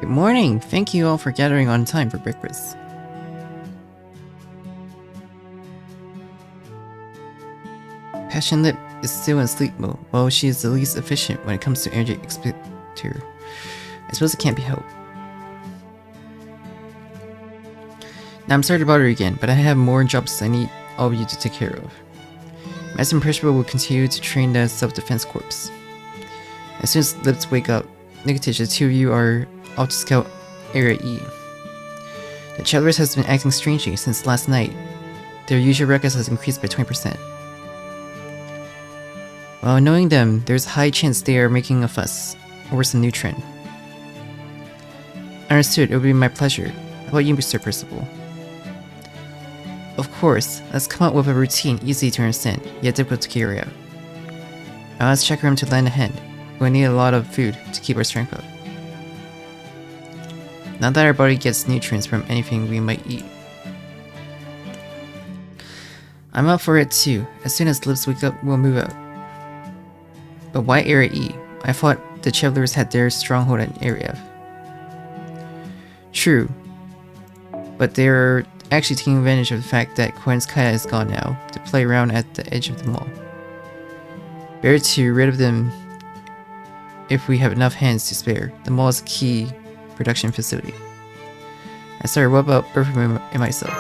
Good morning! Thank you all for gathering on time for breakfast. Passion Lip is still in sleep mode, while she is the least efficient when it comes to energy expenditure. I suppose it can't be helped. Now I'm sorry to bother you again, but I have more jobs I need all of you to take care of. Master and Principal will continue to train the self-defense corps. As soon as Lips wake up, Nugget, the two of you are off to scout Area E. The Chatterers has been acting strangely since last night. Their usual ruckus has increased by 20%. While knowing them, there's a high chance they are making a fuss over some new trend. Understood, it would be my pleasure. How about you, Mr. Percival? Of course, let's come up with a routine easy to understand, yet difficult to carry out. Now let's check room to lend a hand. We'll need a lot of food to keep our strength up. Not that our body gets nutrients from anything we might eat. I'm up for it too. As soon as Lips wake up, we'll move out. But why Area E? I thought the Travelers had their stronghold at Area F. True. But they're actually taking advantage of the fact that McNamara is gone now to play around at the edge of the mall. Better to rid of them if we have enough hands to spare. The mall is a key production facility. I started what about Earthworm and myself?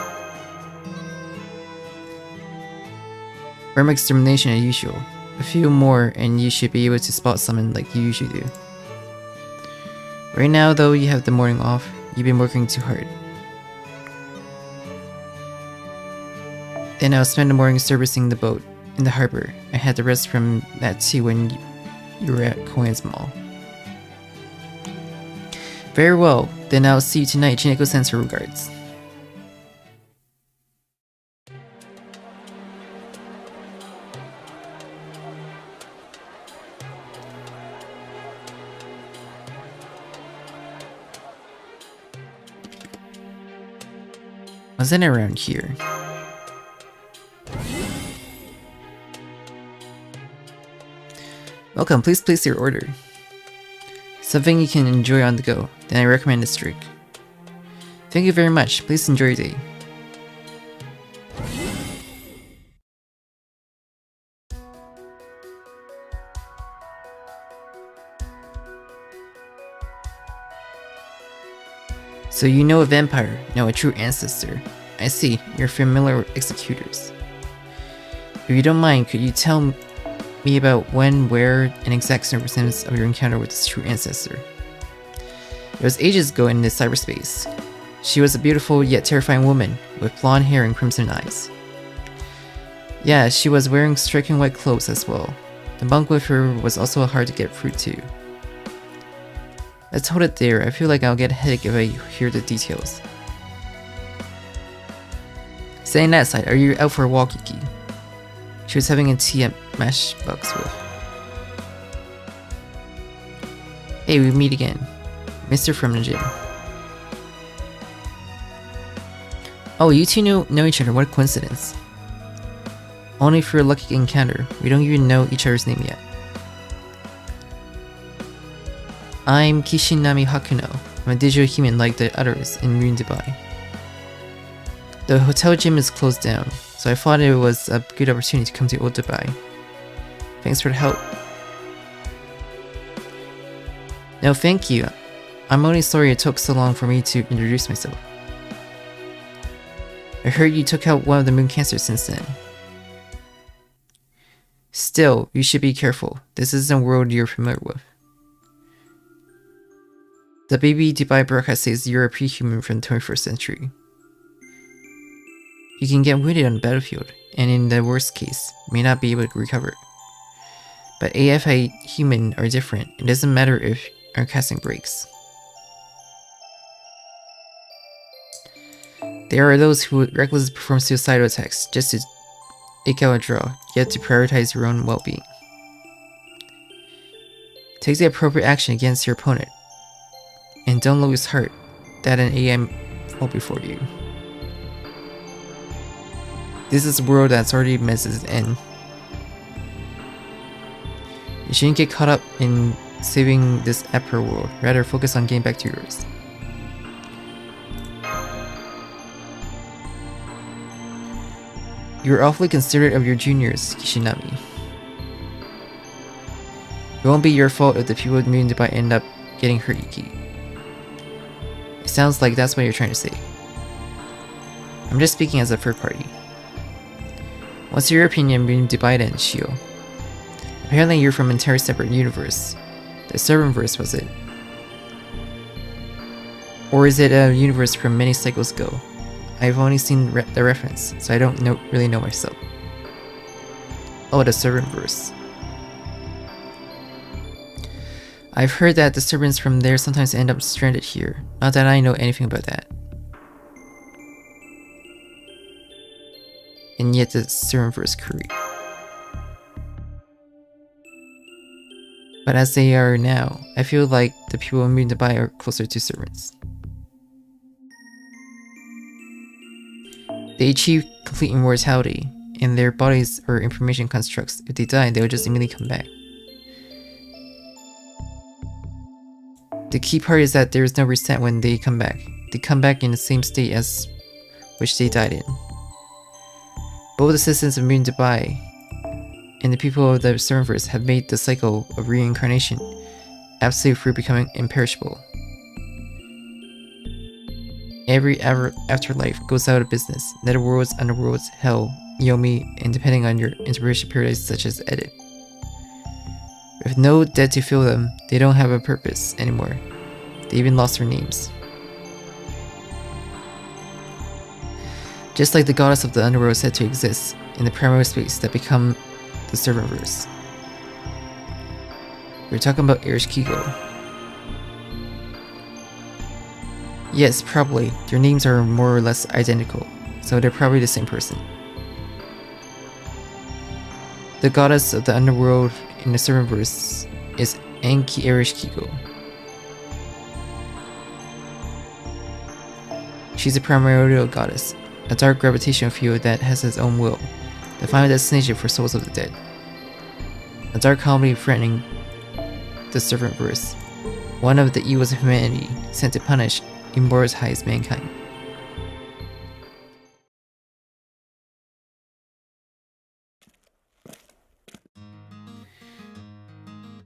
Worm extermination as usual. A few more and you should be able to spot someone like you usually do. Right now though you have the morning off, you've been working too hard. Then I'll spend the morning servicing the boat in the harbor. I had to rest from that too when you were at Koen's Mall. Very well, then I'll see you tonight. Jineko sends her regards. Wasn't around here. Welcome, please place your order. Something you can enjoy on the go, then I recommend this drink. Thank you very much, please enjoy your day. So you know a vampire, no a true ancestor. I see, you're familiar with executors. If you don't mind, could you tell me about when, where, and exact circumstances of your encounter with this true ancestor? It was ages ago in this cyberspace. She was a beautiful yet terrifying woman with blonde hair and crimson eyes. Yeah, she was wearing striking white clothes as well. The bunk with her was also hard to get through to. Let's hold it there. I feel like I'll get a headache if I hear the details. Saying that aside, are you out for a walk, Yuki? She was having a tea at Mashbox with. Hey, we meet again. Mr. from the gym. Oh, you two know each other, what a coincidence. Only for a lucky encounter. We don't even know each other's name yet. I'm Kishinami Hakuno. I'm a digital human like the others in Rune Dubai. The hotel gym is closed down, so I thought it was a good opportunity to come to Old Dubai. Thanks for the help. No, thank you. I'm only sorry it took so long for me to introduce myself. I heard you took out one of the moon cancers since then. Still, you should be careful. This isn't a world you're familiar with. The baby Dubai broadcast says you're a pre-human from the 21st century. You can get wounded on the battlefield, and in the worst case, may not be able to recover. But AFI human are different. It doesn't matter if our casting breaks. There are those who would recklessly perform suicidal attacks just to eke out a draw, yet to prioritize your own well-being. Take the appropriate action against your opponent. And don't lose heart that an AM fall before you. This is a world that's already met its end. You shouldn't get caught up in saving this Emperor world, rather focus on getting back to yours. You're awfully considerate of your juniors, Kishinami. It won't be your fault if the people of Moon Dubai end up getting hurt, Yuki. It sounds like that's what you're trying to say. I'm just speaking as a third party. What's your opinion, Moon Dubai then, Shio? Apparently you're from an entire separate universe. The Servantverse, was it? Or is it a universe from many cycles ago? I've only seen the reference, so I don't really know myself. Oh, the Servantverse. I've heard that the servants from there sometimes end up stranded here. Not that I know anything about that. And yet the Servantverse crew. But as they are now, I feel like the people of Moon Dubai are closer to servants. They achieve complete immortality, and their bodies are information constructs. If they die, they will just immediately come back. The key part is that there is no reset when they come back. They come back in the same state as which they died in. Both the citizens of Moon Dubai and the people of the Servantverse have made the cycle of reincarnation absolute through becoming imperishable. Every afterlife goes out of business. Netherworlds, underworlds, hell, Yomi, and depending on your interpretation paradise such as Edit. With no dead to fill them, they don't have a purpose anymore. They even lost their names. Just like the goddess of the underworld is said to exist in the primary space that become the Servantverse. We're talking about JP-rKyECtnz. Yes, probably. Their names are more or less identical, so they're probably the same person. The goddess of the underworld in the Servantverse is JP-rKyECtnz. She's a primordial goddess, a dark gravitational field that has its own will, the final destination for souls of the dead. A dark comedy threatening the Servantverse, one of the evils of humanity sent to punish and immortalize mankind.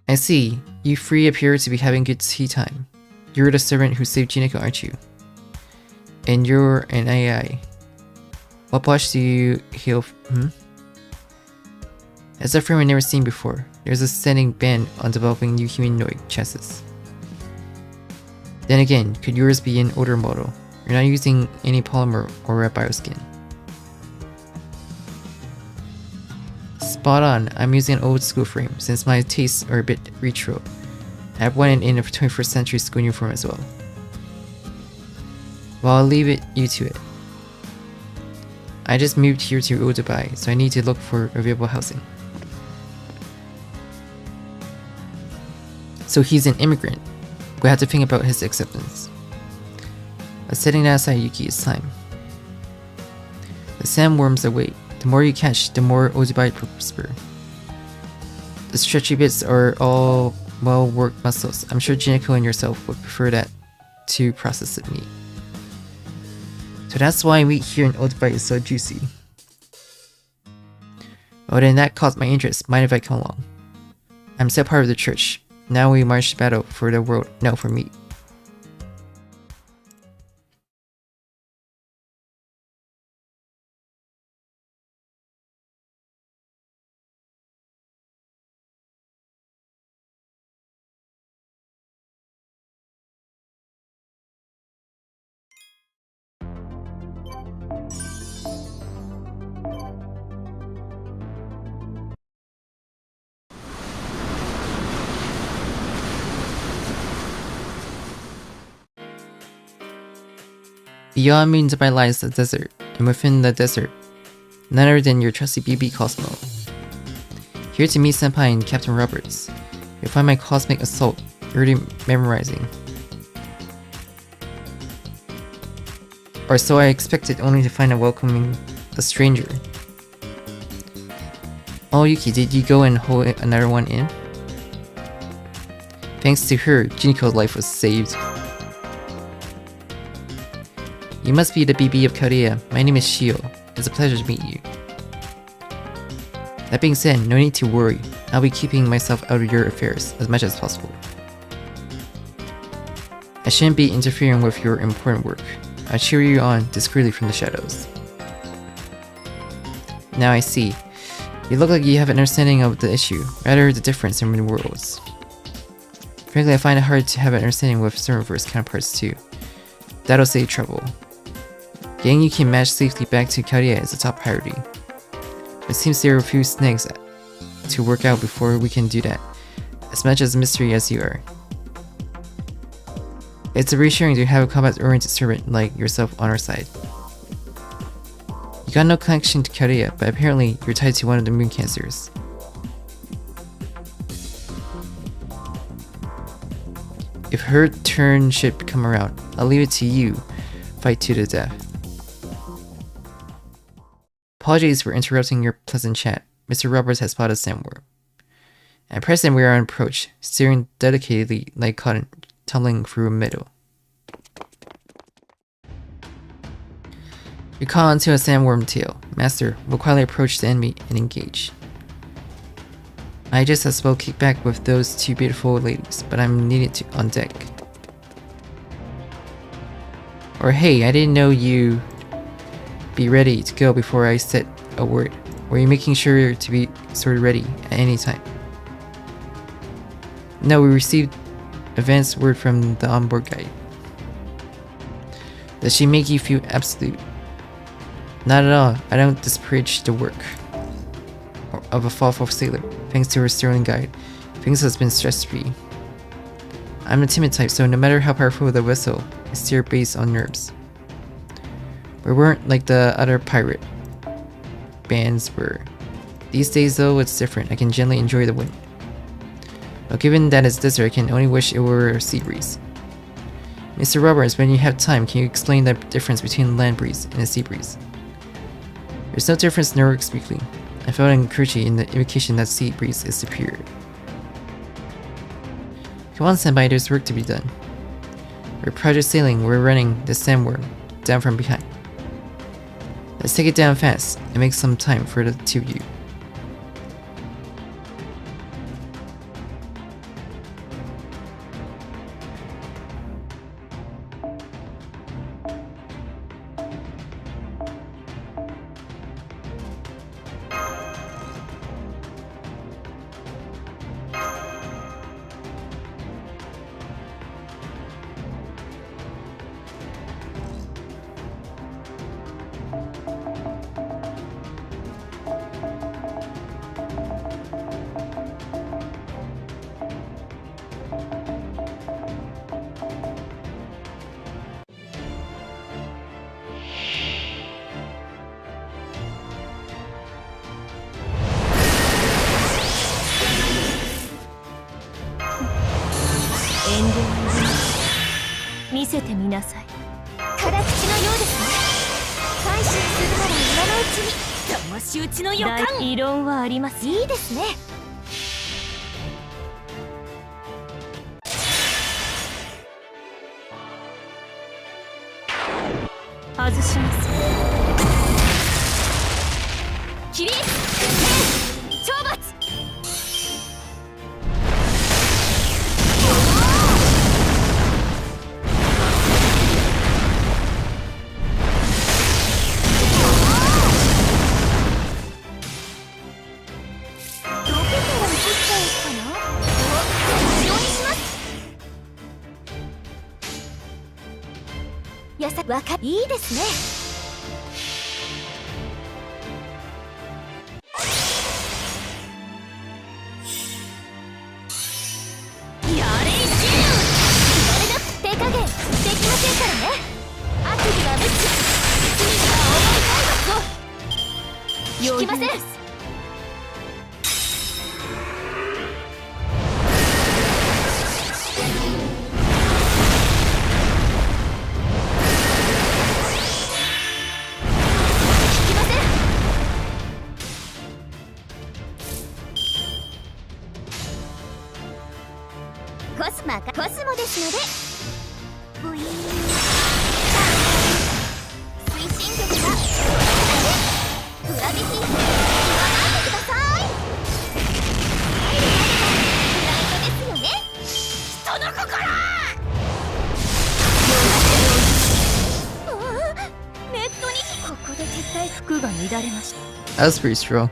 I see. You three appear to be having good tea time. You're the servant who saved Jineko, aren't you? And you're an AI. What blush do you heal? As a frame I've never seen before, there's a standing ban on developing new humanoid chassis. Then again, could yours be an older model? You're not using any polymer or a bioskin. Spot on, I'm using an old school frame, since my tastes are a bit retro. I have one in a 21st century school uniform as well. Well, I'll leave you to it. I just moved here to Old Dubai, so I need to look for available housing. So he's an immigrant. We have to think about his acceptance. But setting that aside, Yuki, it's time. The sandworms await. The more you catch, the more Old Dubai prosper. The stretchy bits are all well-worked muscles. I'm sure Jineko and yourself would prefer that to processed meat. So that's why meat here in Old Dubai is so juicy. Well then that caught my interest. Mind if I come along? I'm still part of the church. Now we march to battle for the world, no, for meat. Beyond Moon Dubai lies the desert, and within the desert, none other than your trusty BB Cosmo. Here to meet Senpai and Captain Roberts. You'll find my cosmic assault already memorizing. Or so I expected, only to find a welcoming a stranger. Oh Yuki, did you go and hold another one in? Thanks to her, Jineko's life was saved. You must be the BB of Korea. My name is Shio. It's a pleasure to meet you. That being said, no need to worry. I'll be keeping myself out of your affairs as much as possible. I shouldn't be interfering with your important work. I'll cheer you on discreetly from the shadows. Now I see. You look like you have an understanding of the issue, rather the difference in worlds. Frankly, I find it hard to have an understanding with Serververse counterparts too. That'll save trouble. Getting Yuki and Match safely back to Korea is a top priority. It seems there are a few snags to work out before we can do that, as much as a mystery as you are. It's reassuring to have a combat-oriented servant like yourself on our side. You got no connection to Korea, but apparently you're tied to one of the moon cancers. If her turn should come around, I'll leave it to you. Fight to the death. Apologies for interrupting your pleasant chat. Mr. Roberts has spotted somewhere. At present we are on approach, steering dedicatedly like cotton, tumbling through a meadow. You call onto a sandworm tail. Master, we'll quietly approach the enemy and engage. I just as well kick back with those two beautiful ladies, but I'm needed on deck. Or hey, I didn't know you be ready to go before I said a word. Were you making sure to be sort of ready at any time? No, we received advanced word from the onboard guide. Does she make you feel absolute? Not at all. I don't disparage the work of a thoughtful sailor. Thanks to her sterling guide, things has been stress-free. I'm the timid type, so no matter how powerful the vessel, I steer based on nerves. We weren't like the other pirate bands were. These days though, it's different. I can gently enjoy the wind. But given that it's desert, I can only wish it were a sea breeze. Mr. Roberts, when you have time, can you explain the difference between a land breeze and a sea breeze? There's no difference neurotic speaking. I felt encouraging in the indication that sea breeze is superior. Come on, senpai, there's work to be done. We're project sailing, we're running the sandworm down from behind. Let's take it down fast and make some time for the two of you. That was pretty strong.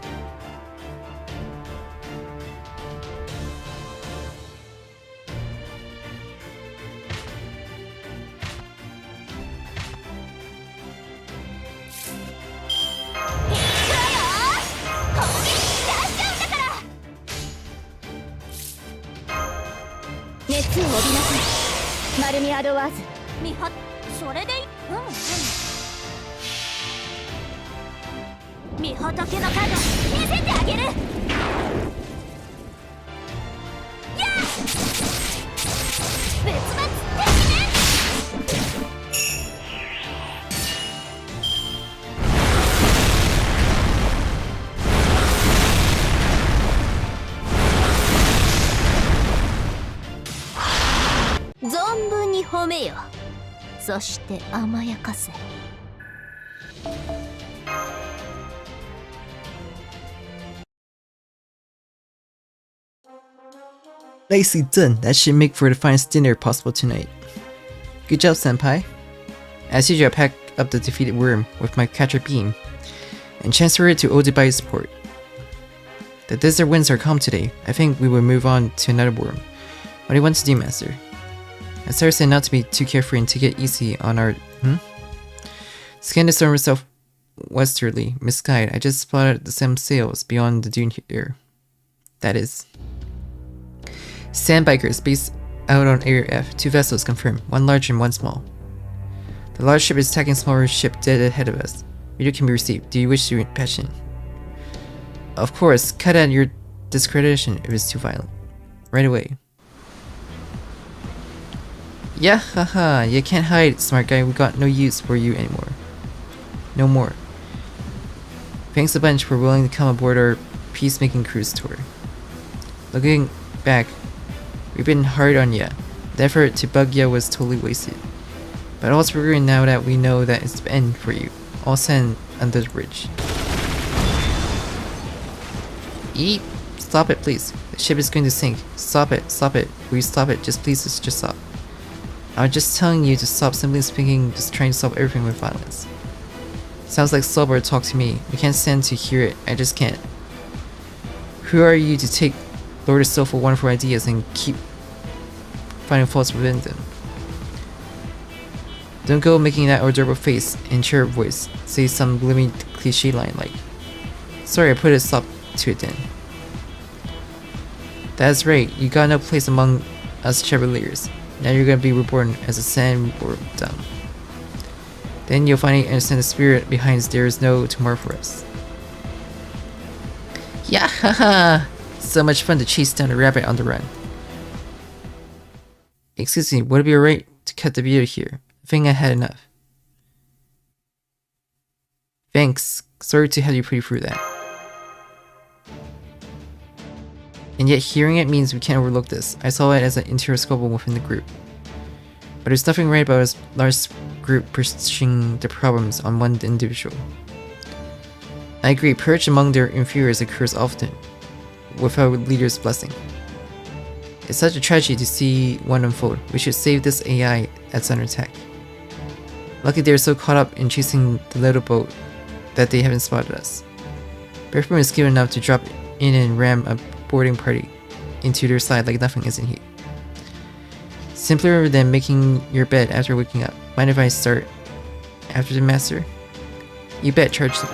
Nicely done. That should make for the finest dinner possible tonight. Good job, senpai. As usual, I pack up the defeated worm with my catcher beam and transfer it to Odebay's port. The desert winds are calm today. I think we will move on to another worm. What do you want to do, Master? I started saying not to be too carefree and take it easy on our... Scan the storm southwesterly, misguided. I just spotted some sails beyond the dune here. That is... Sandbikers based out on Area F. 2 vessels confirmed, one large and one small. The large ship is attacking smaller ship dead ahead of us. Radio can be received. Do you wish to patch in? Of course, cut out your discreditation if it's too violent. Right away. Yeah, haha, you can't hide, smart guy. We got no use for you anymore. No more. Thanks a bunch for willing to come aboard our peacemaking cruise tour. Looking back, we've been hard on ya. The effort to bug ya was totally wasted. But all's forgiven now that we know that it's the end for you. All sand under the bridge. Eep! Stop it, please. The ship is going to sink. Stop it, stop it. Will you stop it? Just please, just stop. I was just telling you to stop, simply speaking, just trying to stop everything with violence. Sounds like Slowbird talk to me. I can't stand to hear it. I just can't. Who are you to take Lord of Soulful wonderful ideas and keep finding faults within them? Don't go making that adorable face and chirp voice. Say some gloomy cliche line like, sorry, I put a stop to it then. That's right, you got no place among us Chevaliers. Now you're gonna be reborn as a sandworm dumb. Then you'll finally understand the spirit behind there is no tomorrow for us. Yeah, haha! So much fun to chase down a rabbit on the run. Excuse me, would it be alright to cut the video here? I think I had enough. Thanks. Sorry to have you put you through that. And yet hearing it means we can't overlook this. I saw it as an interior squabble within the group. But there's nothing right about a large group pushing the problems on one individual. I agree, purge among their inferiors occurs often, without leader's blessing. It's such a tragedy to see one unfold. We should save this AI that's under attack. Lucky they're so caught up in chasing the little boat that they haven't spotted us. Bearfoot is skilled enough to drop in and ram a boarding party into their side like nothing, isn't he? Simpler than making your bed after waking up. Mind if I start after the master? You bet, charge them.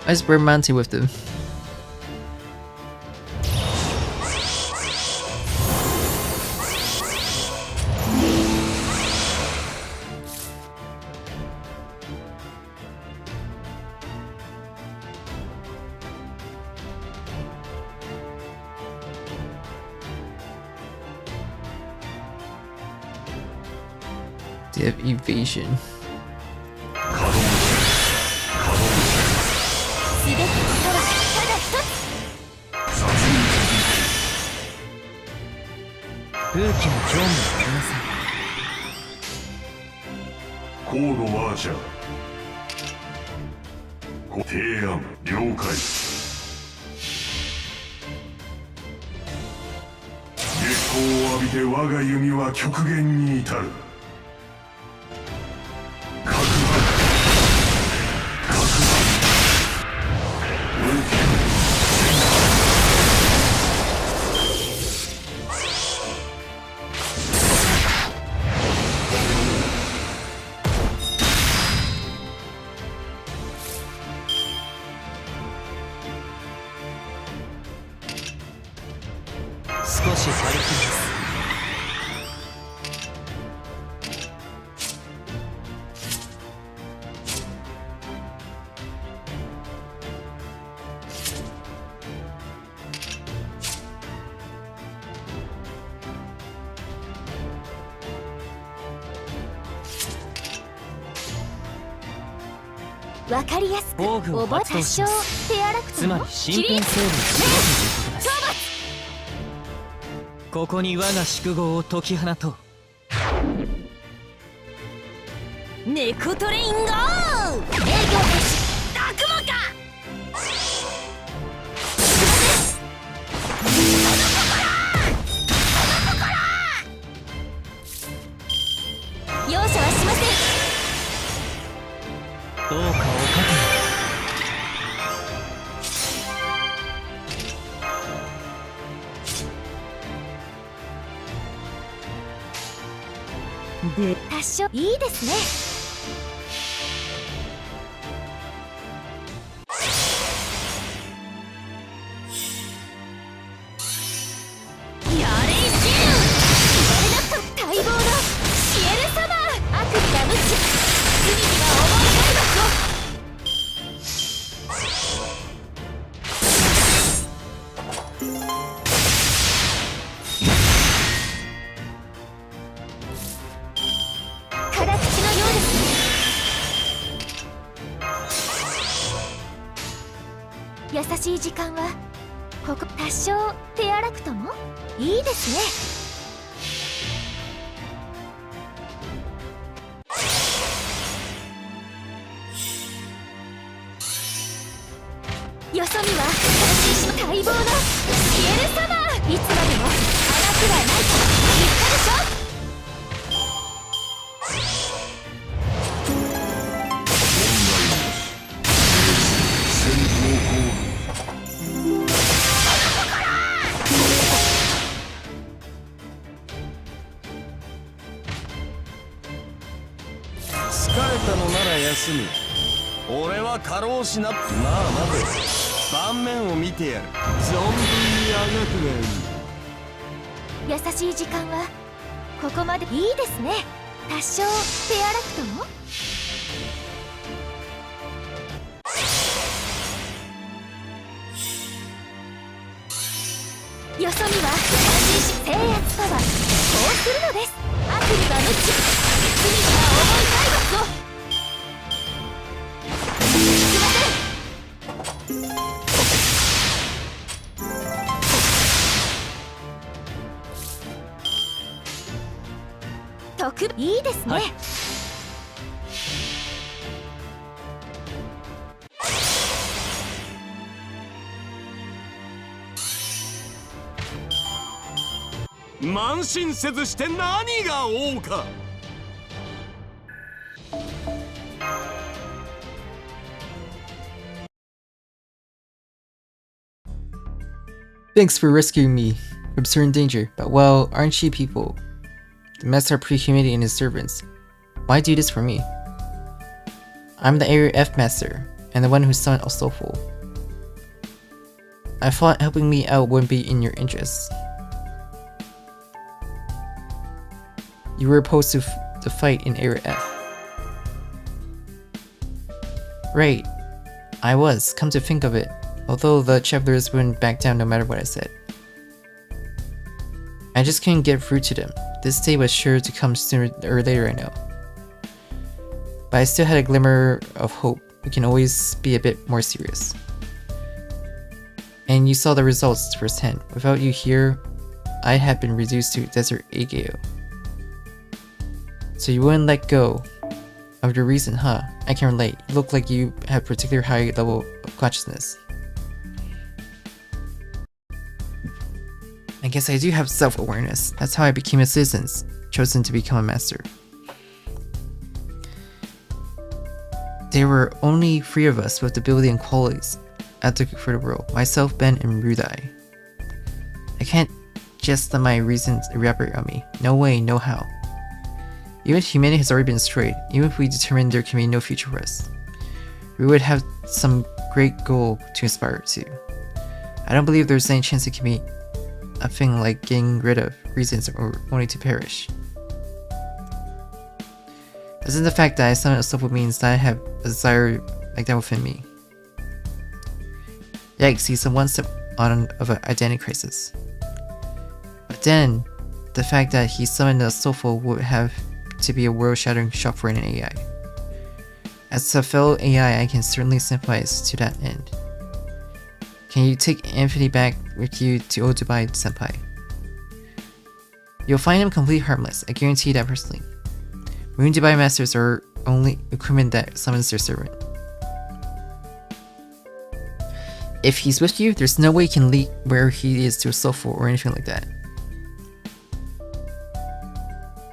I just wear Monty with them. They have evasion. Thanks for rescuing me from certain danger, but well, aren't you people? The Master pre-humidity and his servants. Why do this for me? I'm the Area F Master, and the one who summoned Soulful. I thought helping me out wouldn't be in your interests. You were opposed to fight in Area F. Right, I was, come to think of it, although the travelers wouldn't back down no matter what I said. I just couldn't get through to them. This day was sure to come sooner or later, I know. But I still had a glimmer of hope. We can always be a bit more serious. And you saw the results firsthand. Without you here, I had been reduced to desert ageo. So you wouldn't let go of your reason, huh? I can relate. You look like you have a particularly high level of consciousness. I guess I do have self-awareness. That's how I became a citizen, chosen to become a master. There were only 3 of us with the ability and qualities advocate for the world. Myself, Ben, and Rudai. I can't just let my reasons evaporate on me. No way, no how. Even if humanity has already been destroyed, even if we determine there can be no future for us, we would have some great goal to aspire to. I don't believe there's any chance it can be a thing like getting rid of reasons or only to perish. Doesn't the fact that I summon a soulful means that I have a desire like that within me? Yikes, he's a one step on of an identity crisis. But then, the fact that he summoned a soulful would have to be a world-shattering shock for an AI. As a fellow AI, I can certainly sympathize to that end. Can you take Anthony back with you to Odubai, senpai? You'll find him completely harmless, I guarantee that personally. Moon Dubai Masters are only equipment that summons their servant. If he's with you, there's no way you can leak where he is to a soulful or anything like that.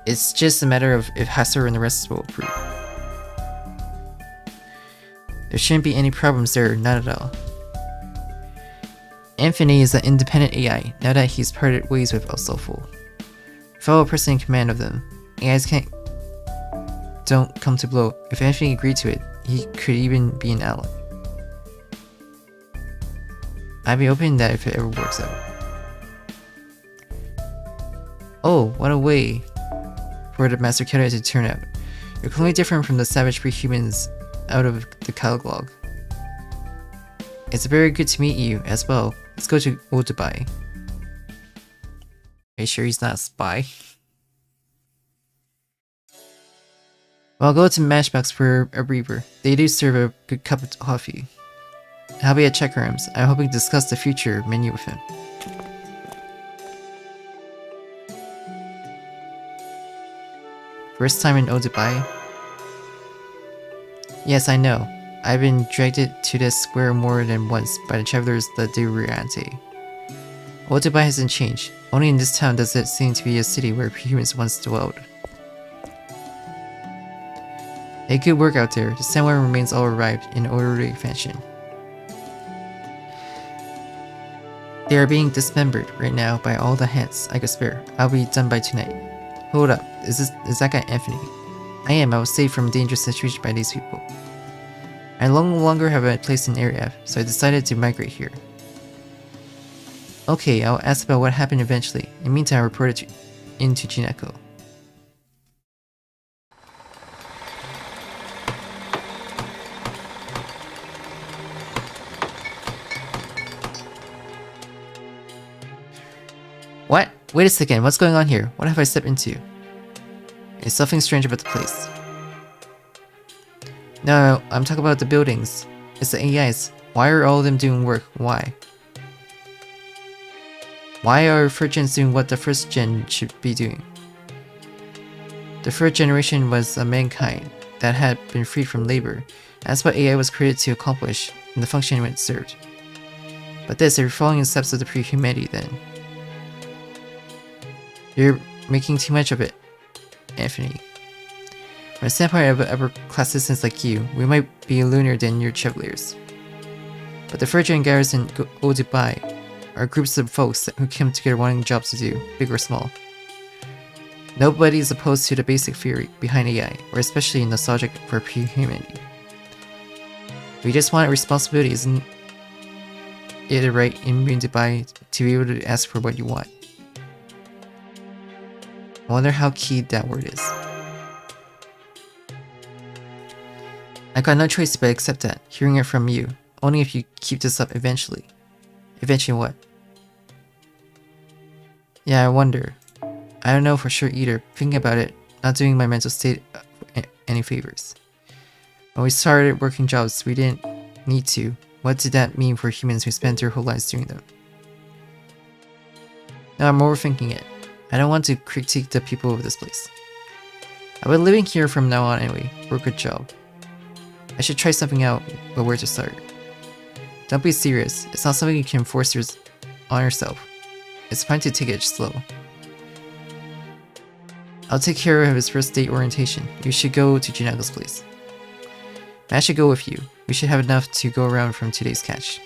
It's just a matter of if Hasser and the rest will approve. There shouldn't be any problems there, not at all. Anthony is an independent AI, now that he's parted ways with a soulful. Fellow person in command of them, AIs don't come to blow. If Anthony agreed to it, he could even be an ally. I'd be open to that if it ever works out. Oh, what a way for the Master Killer to turn out. You're completely different from the savage pre-humans out of the catalog. It's very good to meet you as well. Let's go to Odubai. Are you sure he's not a spy? Well, I'll go to Matchbox for a breather. They do serve a good cup of coffee. I'll be at Checkerham's. I'm hoping to discuss the future menu with him. First time in Odubai? Yes, I know. I've been dragged to this square more than once by the travelers that do Riante. Odubai hasn't changed. Only in this town does it seem to be a city where humans once dwelled. A good work out there. The samurai remains all arrived in orderly fashion. They are being dismembered right now by all the hands I could spare. I'll be done by tonight. Hold up, is that guy Anthony? I am. I was saved from a dangerous situation by these people. I no longer have a place in Area F, so I decided to migrate here. Okay, I'll ask about what happened eventually. In the meantime, I reported into Jineko. What? Wait a second, what's going on here? What have I stepped into? There's something strange about the place. No, I'm talking about the buildings. It's the AIs. Why are all of them doing work? Why? Why are third gens doing what the first gen should be doing? The third generation was a mankind that had been freed from labor. That's what AI was created to accomplish, and the function it served. But this, they're following the steps of the pre-humanity then. You're making too much of it, Anthony. From a standpoint of upper-class citizens like you, we might be lunar than your chevaliers. But the Phrygian garrison Odubai are groups of folks who come together wanting jobs to do, big or small. Nobody is opposed to the basic theory behind AI, or especially nostalgic for pre-humanity. We just want responsibility, isn't it right in Dubai to be able to ask for what you want? I wonder how key that word is. I got no choice but accept that, hearing it from you. Only if you keep this up eventually. Eventually what? Yeah, I wonder. I don't know for sure either. Thinking about it, not doing my mental state any favors. When we started working jobs we didn't need to, what did that mean for humans who spent their whole lives doing them? Now I'm overthinking it. I don't want to critique the people of this place. I'll be living here from now on anyway. Work a job. I should try something out, but where to start? Don't be serious. It's not something you can force on yourself. It's fine to take it slow. I'll take care of his first date orientation. You should go to Jinago's place. I should go with you. We should have enough to go around from today's catch.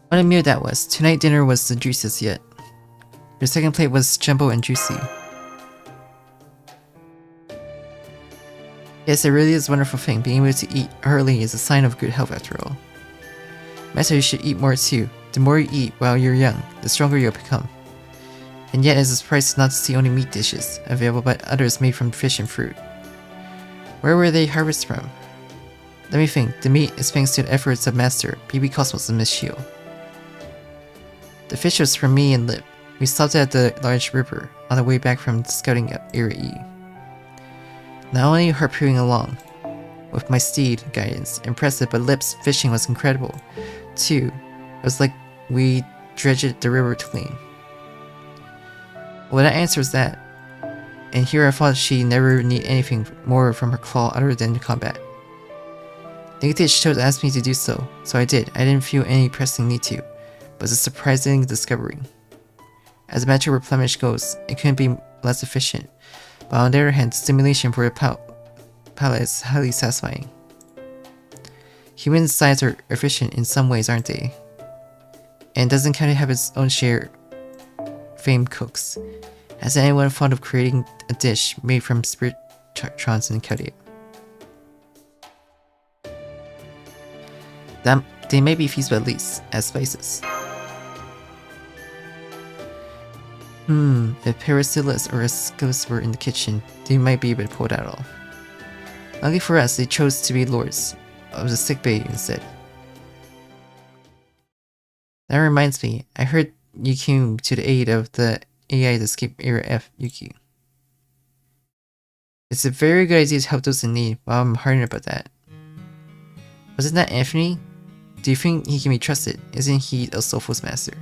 What a meal that was. Tonight dinner was the juiciest yet. Your second plate was jumbo and juicy. Yes, it really is a wonderful thing. Being able to eat early is a sign of good health after all. Mesiah, you should eat more too. The more you eat while you're young, the stronger you'll become. And yet it's a surprise not to see only meat dishes available but others made from fish and fruit. Where were they harvested from? Let me think. The meat is thanks to the efforts of Master, BB Cosmos and Miss Shield. The fish was from me and Lip. We stopped at the large river on the way back from scouting Area E. Not only harpooning along with my steed guidance, impressive, but Lip's fishing was incredible too. It was like we dredged the river clean. Well, that answers that. And here I thought she never need anything more from her claw other than combat. Negative chose asked me to do so, so I did. I didn't feel any pressing need to. But it's a surprising discovery. As a matter of replenish goes, it couldn't be less efficient, but on the other hand, the stimulation for the palate is highly satisfying. Human diets are efficient in some ways, aren't they? And doesn't kind of have its own share famed cooks. Has anyone fond of creating a dish made from spiritrons and Kyoto? They may be feasible at least, as spices. If Paracillus or Ascus were in the kitchen, they might be able to pull that off. Lucky for us, they chose to be lords of the sickbay instead. That reminds me, I heard you came to the aid of the AI to escape Area F, Yuki. It's a very good idea to help those in need, but I'm hardened about that. Wasn't that Anthony? Do you think he can be trusted? Isn't he a soulful's master?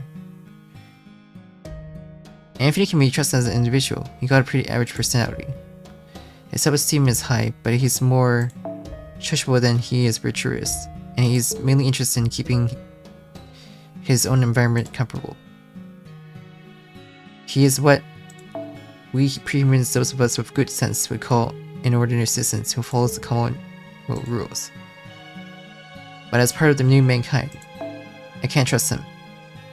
Anthony can be trusted as an individual. He got a pretty average personality. His self-esteem is high, but he's more trustable than he is virtuous, and he's mainly interested in keeping his own environment comfortable. He is what we pre-humans, those of us with good sense, would call an ordinary citizen who follows the common rules. But as part of the new mankind, I can't trust him.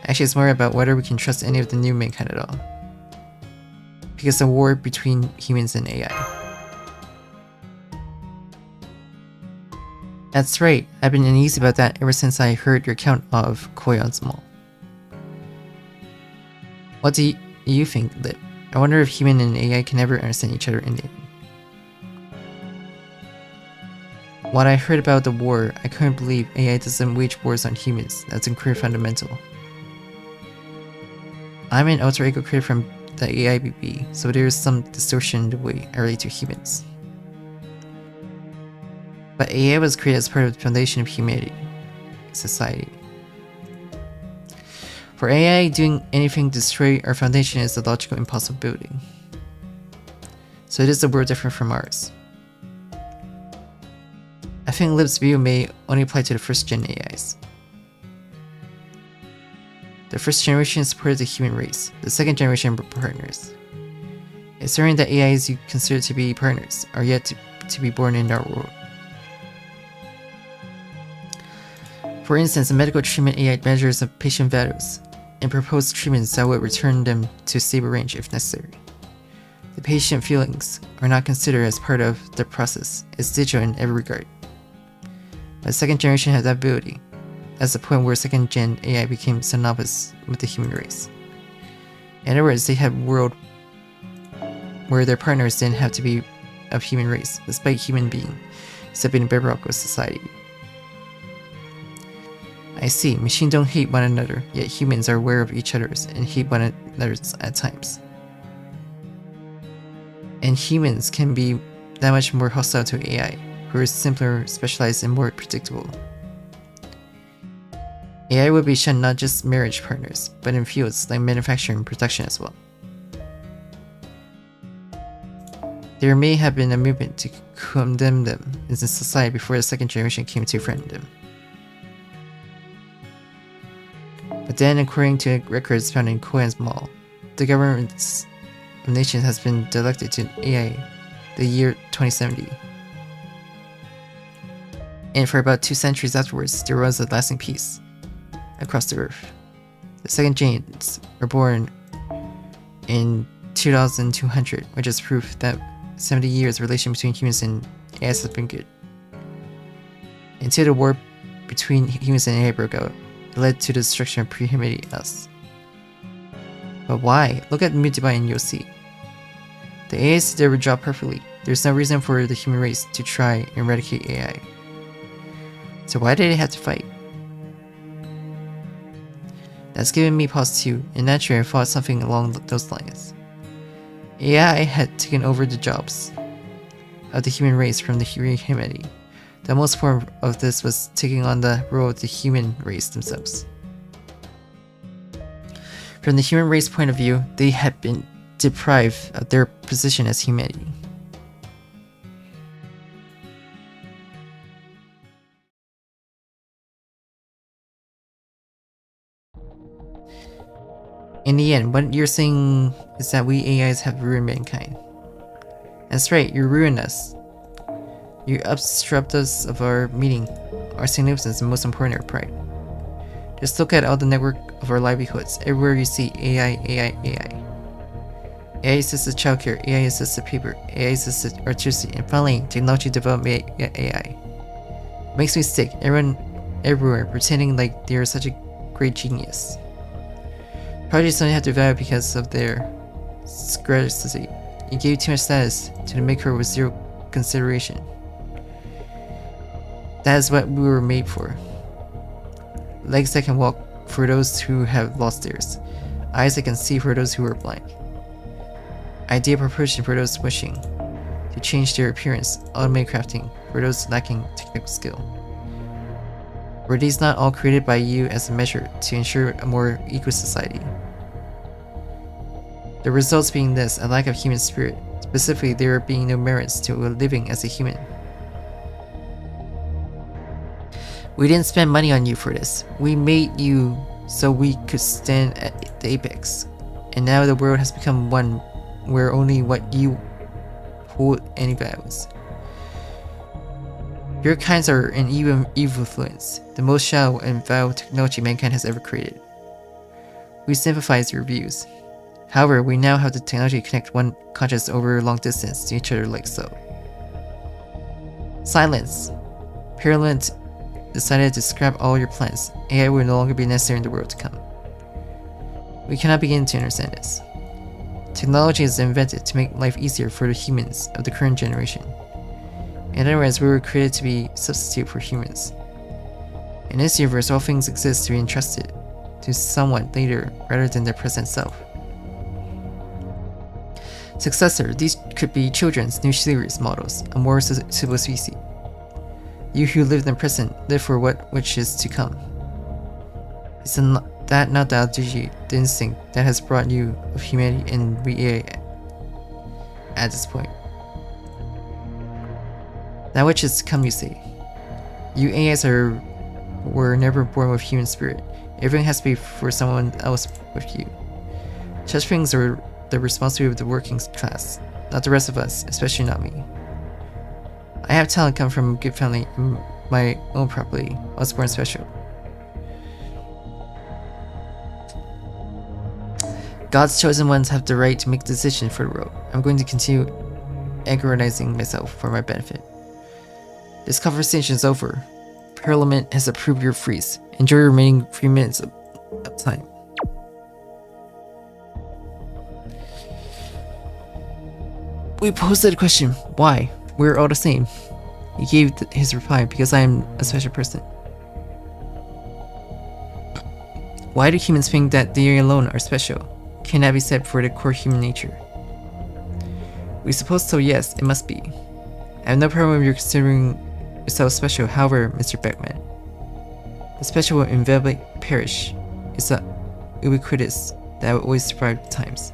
Actually, it's more about whether we can trust any of the new mankind at all. Because the war between humans and AI. That's right, I've been uneasy about that ever since I heard your account of Koyon's Mall. What do you think, Lip? I wonder if human and AI can ever understand each other in the end. What I heard about the war, I couldn't believe AI doesn't wage wars on humans. That's incredibly fundamental. I'm an alter ego created from the AIBB, so there is some distortion in the way I relate to humans. But AI was created as part of the foundation of humanity, society. For AI, doing anything to destroy our foundation is a logical impossibility. So it is a world different from ours. I think Lip's view may only apply to the first gen AIs. The first generation supported the human race, the second generation were partners. It's certain that AIs you consider to be partners are yet to be born in our world. For instance, a medical treatment AI measures a patient vitals and proposes treatments that would return them to stable range if necessary. The patient feelings are not considered as part of the process. It's digital in every regard. But second generation has that ability. That's the point where second gen AI became synonymous with the human race. In other words, they had a world where their partners didn't have to be of human race, despite human being, except in the bedrock of society. I see, machines don't hate one another, yet humans are aware of each other's and hate one another's at times. And humans can be that much more hostile to AI, who is simpler, specialized, and more predictable. AI would be shunned not just marriage partners, but in fields like manufacturing and production as well. There may have been a movement to condemn them in society before the second generation came to threaten them. But then, according to records found in Koan's Mall, the governments of nations has been elected to AI the year 2070. And for about 2 centuries afterwards, there was a lasting peace across the earth. The second gens were born in 2200, which is proof that 70 years relation between humans and AI has been good. Until the war between humans and AI broke out, it led to the destruction of pre-humanity us. But why? Look at Mutibai and you'll see. The AIs did their job perfectly. There's no reason for the human race to try and eradicate AI. So why did they have to fight? That's given me pause too, and naturally I thought something along those lines. AI had taken over the jobs of the human race from the humanity. The most form of this was taking on the role of the human race themselves. From the human race point of view, they had been deprived of their position as humanity. In the end, what you're saying is that we AIs have ruined mankind. That's right, you ruined us. You obstruct us of our meaning, our significance, and most important, our pride. Just look at all the network of our livelihoods. Everywhere you see AI, AI, AI. AI assisted childcare, AI assisted paper, AI assisted electricity, and finally, technology development AI. It makes me sick. Everyone, everywhere, pretending like they're such a great genius. Projects only have to value because of their scarcity. You gave too much status to the maker with zero consideration. That is what we were made for. Legs that can walk for those who have lost theirs. Eyes that can see for those who are blind. Ideal proportion for those wishing to change their appearance. Automated crafting for those lacking technical skill. Were these not all created by you as a measure to ensure a more equal society? The results being this, a lack of human spirit. Specifically, there being no merits to living as a human. We didn't spend money on you for this. We made you so we could stand at the apex. And now the world has become one where only what you hold any values. Your kinds are an evil influence, the most shallow and vile technology mankind has ever created. We sympathize your views. However, we now have the technology to connect one conscious over a long distance to each other like so. Silence. Parliament decided to scrap all your plans. AI will no longer be necessary in the world to come. We cannot begin to understand this. Technology is invented to make life easier for the humans of the current generation. In other words, we were created to be a substitute for humans. In this universe, all things exist to be entrusted to someone later rather than their present self. Successor, these could be children's new series models, a more civil species. You who lived in the present, live for which is to come. Is that not the ideology, the instinct that has brought you of humanity and we AI at this point? That which is to come, you say. You AIs were never born with human spirit. Everything has to be for someone else with you. Such things are the responsibility of the working class, not the rest of us, especially not me. I have talent come from a good family and my own property. I was born special. God's chosen ones have the right to make decisions for the world. I'm going to continue aggrandizing myself for my benefit. This conversation is over. Parliament has approved your freeze. Enjoy your remaining 3 minutes of time. We posted a question. Why? We're all the same. He gave his reply, because I am a special person. Why do humans think that they alone are special? Can that be said for the core human nature? We suppose so, yes, it must be. I have no problem with you considering yourself special, however, Mr. Beckman. The special will inevitably perish. It's a ubiquitous that will always survive the times.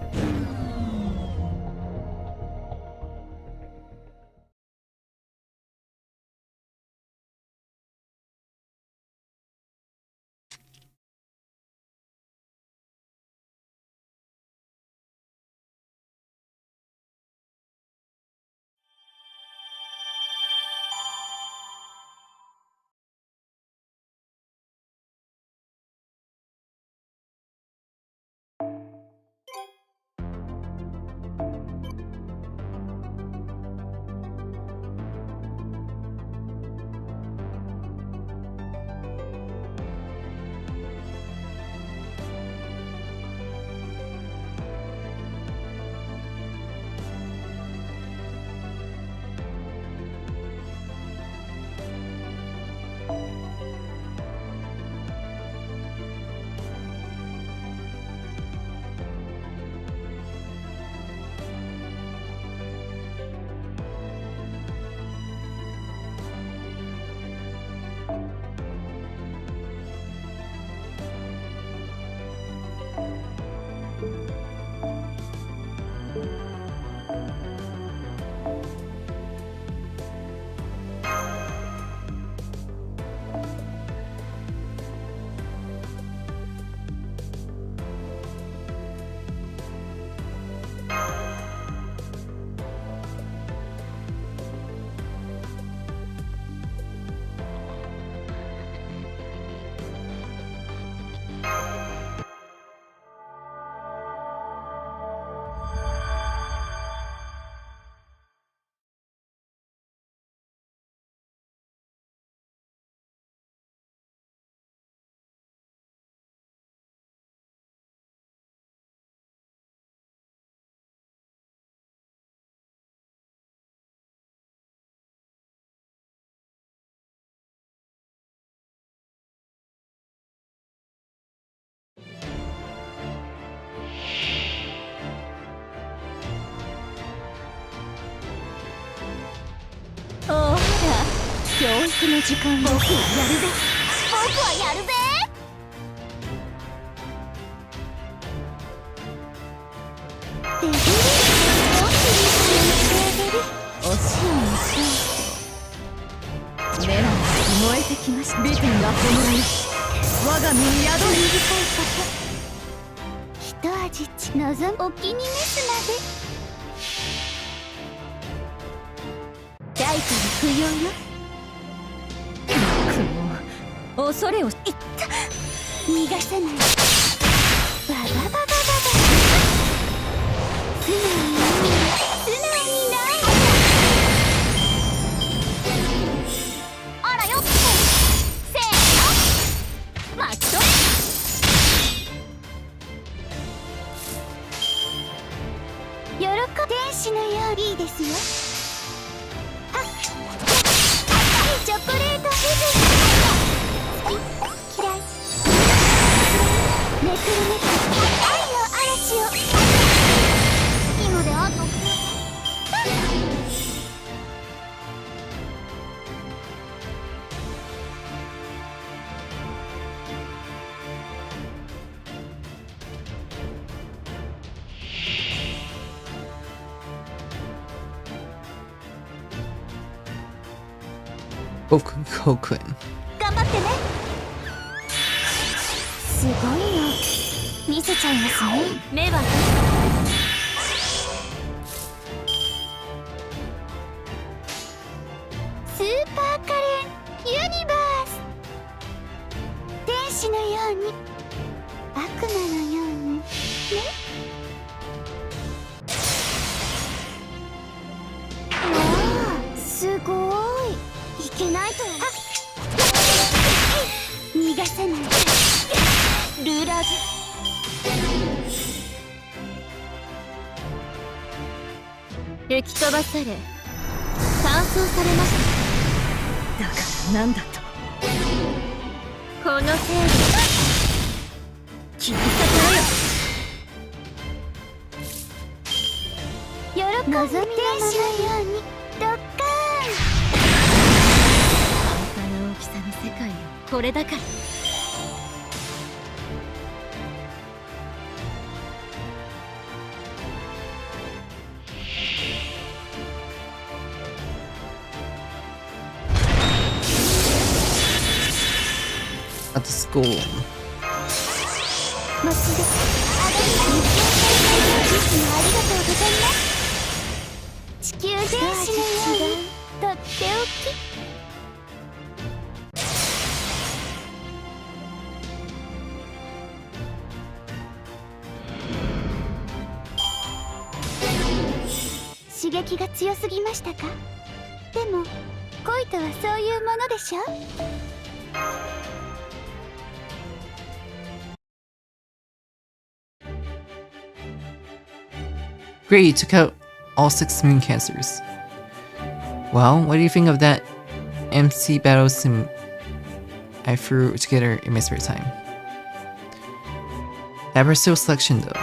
Oh, 教育の時間。僕はやるぜ。僕はやるぜ。おしい目の燃えてきました。ビテンが弔い我が身に宿り深いこと。一味ち望むお気に召すまで。大から不要よ。雲恐れをいった逃がさない。ババババババ素直にないあらよっとせーのマッチョ喜ぶ天使のよういいですよ。チョコレートヘブン好き嫌いめくるめく愛の嵐をいいのであと僕コウ君頑張ってね。すごいよ見せちゃいますね。目はスーパーカレンユニバース天使のように悪魔のようにね。すごい。いけないと。逃がさない。ルーラーズ。吹き飛ばされ乾燥されました。だからなんだと。この程度切り裂かれよ。喜び望みのままようにドッカーン。半端な大きさの世界よ、これだから。At the school. もちろんありがとうございます。地球全史のようにとっておき。刺激が強すぎましたか？でも恋とはそういうものでしょ。Great, you took out all 6 moon cancers. Well, what do you think of that MC battle sim I threw together in my spare time? That Brazil selection though.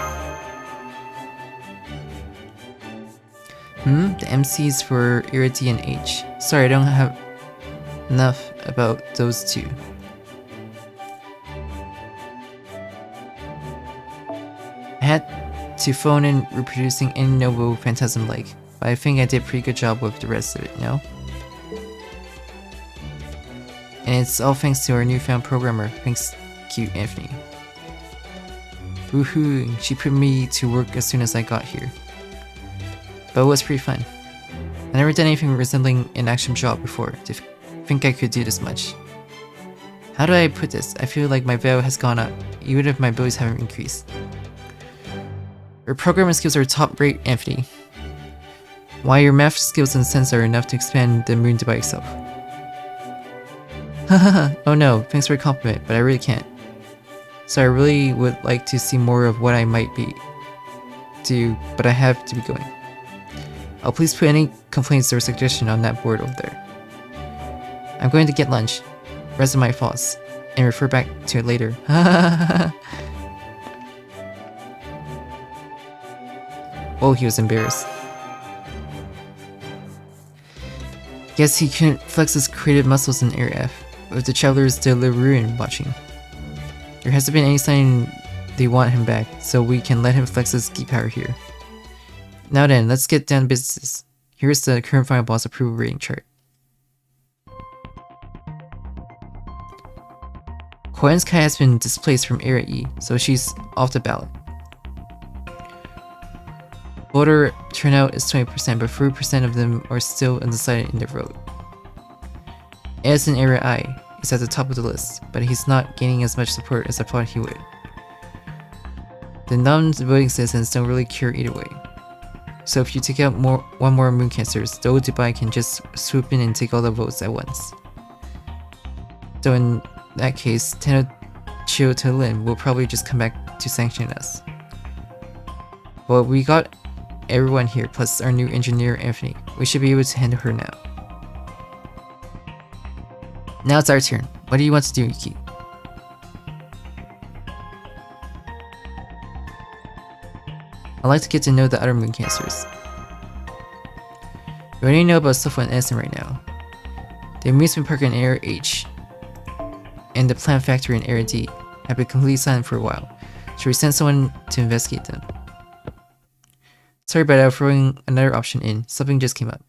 The MCs for Era D and H. Sorry, I don't have enough about those two. I had to phone in reproducing any noble phantasm like, but I think I did a pretty good job with the rest of it, no? And it's all thanks to our newfound programmer, thanks cute Anthony. Woohoo, she put me to work as soon as I got here. But it was pretty fun. I never done anything resembling an action job before to think I could do this much. How do I put this? I feel like my value has gone up, even if my abilities haven't increased. Your programming skills are top rate, Anthony. Why your math skills and sense are enough to expand the moon by itself. Hahaha, oh no, thanks for the compliment, but I really can't. So I really would like to see more of what I might do, but I have to be going. I'll please put any complaints or suggestion on that board over there. I'm going to get lunch, rest of my thoughts, and refer back to it later. Oh, he was embarrassed. Guess he couldn't flex his creative muscles in Area F, with the Travelers de la Ruin watching. There hasn't been any sign they want him back, so we can let him flex his key power here. Now then, let's get down to business. Here's the current final boss approval rating chart. MahdeenSky has been displaced from Area E, so she's off the ballot. Voter turnout is 20%, but 3% of them are still undecided in their vote. As in Area I, he's at the top of the list, but he's not gaining as much support as I thought he would. The non-voting citizens don't really care either way. So if you take out one more moon cancers, the old Dubai can just swoop in and take all the votes at once. So in that case, Tanatos will probably just come back to sanction us. Well, we got everyone here, plus our new engineer Anthony. We should be able to handle her now. Now it's our turn. What do you want to do, Yuki? I'd like to get to know the other moon cancers. We already know about Sofa and Edison right now. The amusement park in Area H and the plant factory in Area D have been completely silent for a while. Should we send someone to investigate them? Sorry about throwing another option in, something just came up.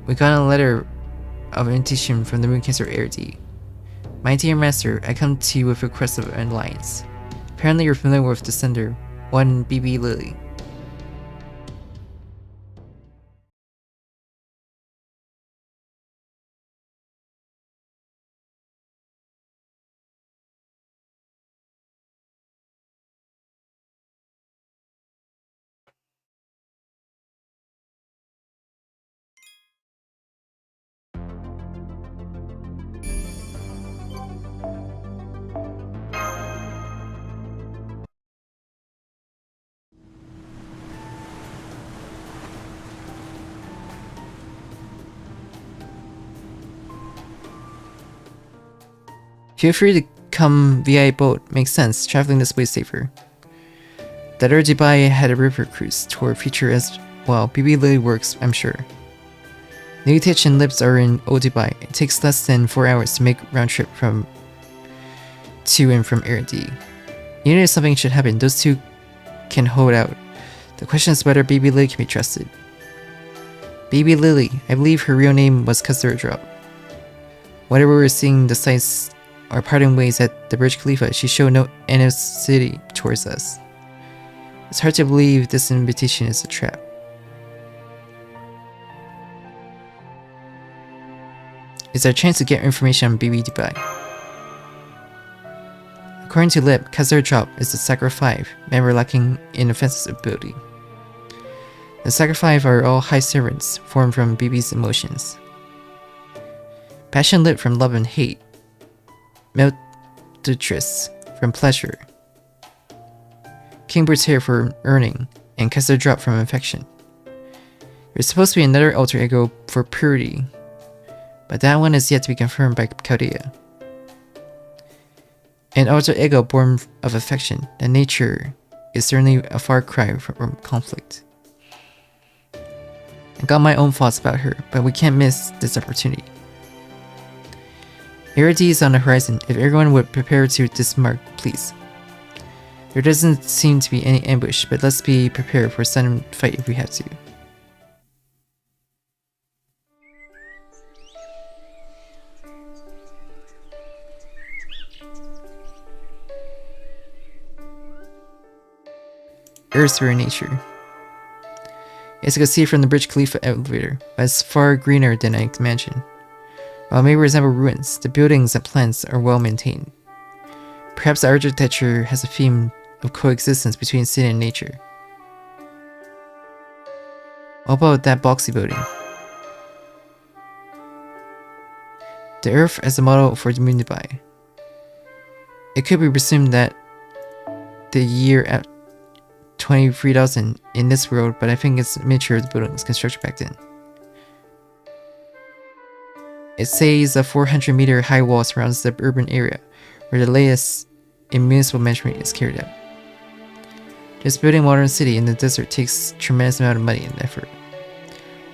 We got a letter of invitation from the moon cancer Area D. My dear master, I come to you with a request of an alliance. Apparently you're familiar with the sender, one BB Lily. Feel free to come via boat, makes sense, traveling this way is safer. That other Dubai had a river cruise tour feature as well. BB Lily works, I'm sure. Nugget and Lips are in Old Dubai. It takes less than 4 hours to make round trip from to and from RD. You know if something should happen, those two can hold out. The question is whether Baby Lily can be trusted. Baby Lily, I believe her real name was Khazur Drop. Whenever we were seeing the sights or parting ways at the Burj Khalifa, she showed no animosity towards us. It's hard to believe this invitation is a trap. It's our chance to get information on BB Dubai. According to Lip, Khazur Drop is the Sakura 5, member lacking in offensive ability. The Sakura 5 are all high servants, formed from BB's emotions. Passion lit from love and hate. Meltutress from pleasure. King Brutair for earning, and Khazur Drop from affection. There's supposed to be another alter ego for purity, but that one is yet to be confirmed by Chaldea. An alter ego born of affection, that nature is certainly a far cry from conflict. I got my own thoughts about her, but we can't miss this opportunity. ARD is on the horizon. If everyone would prepare to dismark, please. There doesn't seem to be any ambush, but let's be prepared for a sudden fight if we have to. Earth's rare nature. As you can see from the Burj Khalifa elevator, but it's far greener than I imagined. While it may resemble ruins, the buildings and plants are well maintained. Perhaps the architecture has a theme of coexistence between city and nature. What about that boxy building? The Earth as a model for the moon Dubai. It could be presumed that the year at 23,000 in this world, but I think it's miniature of the buildings constructed back then. It says a 400-meter high wall surrounds the urban area, where the latest in municipal management is carried out. Just building a modern city in the desert takes a tremendous amount of money and effort.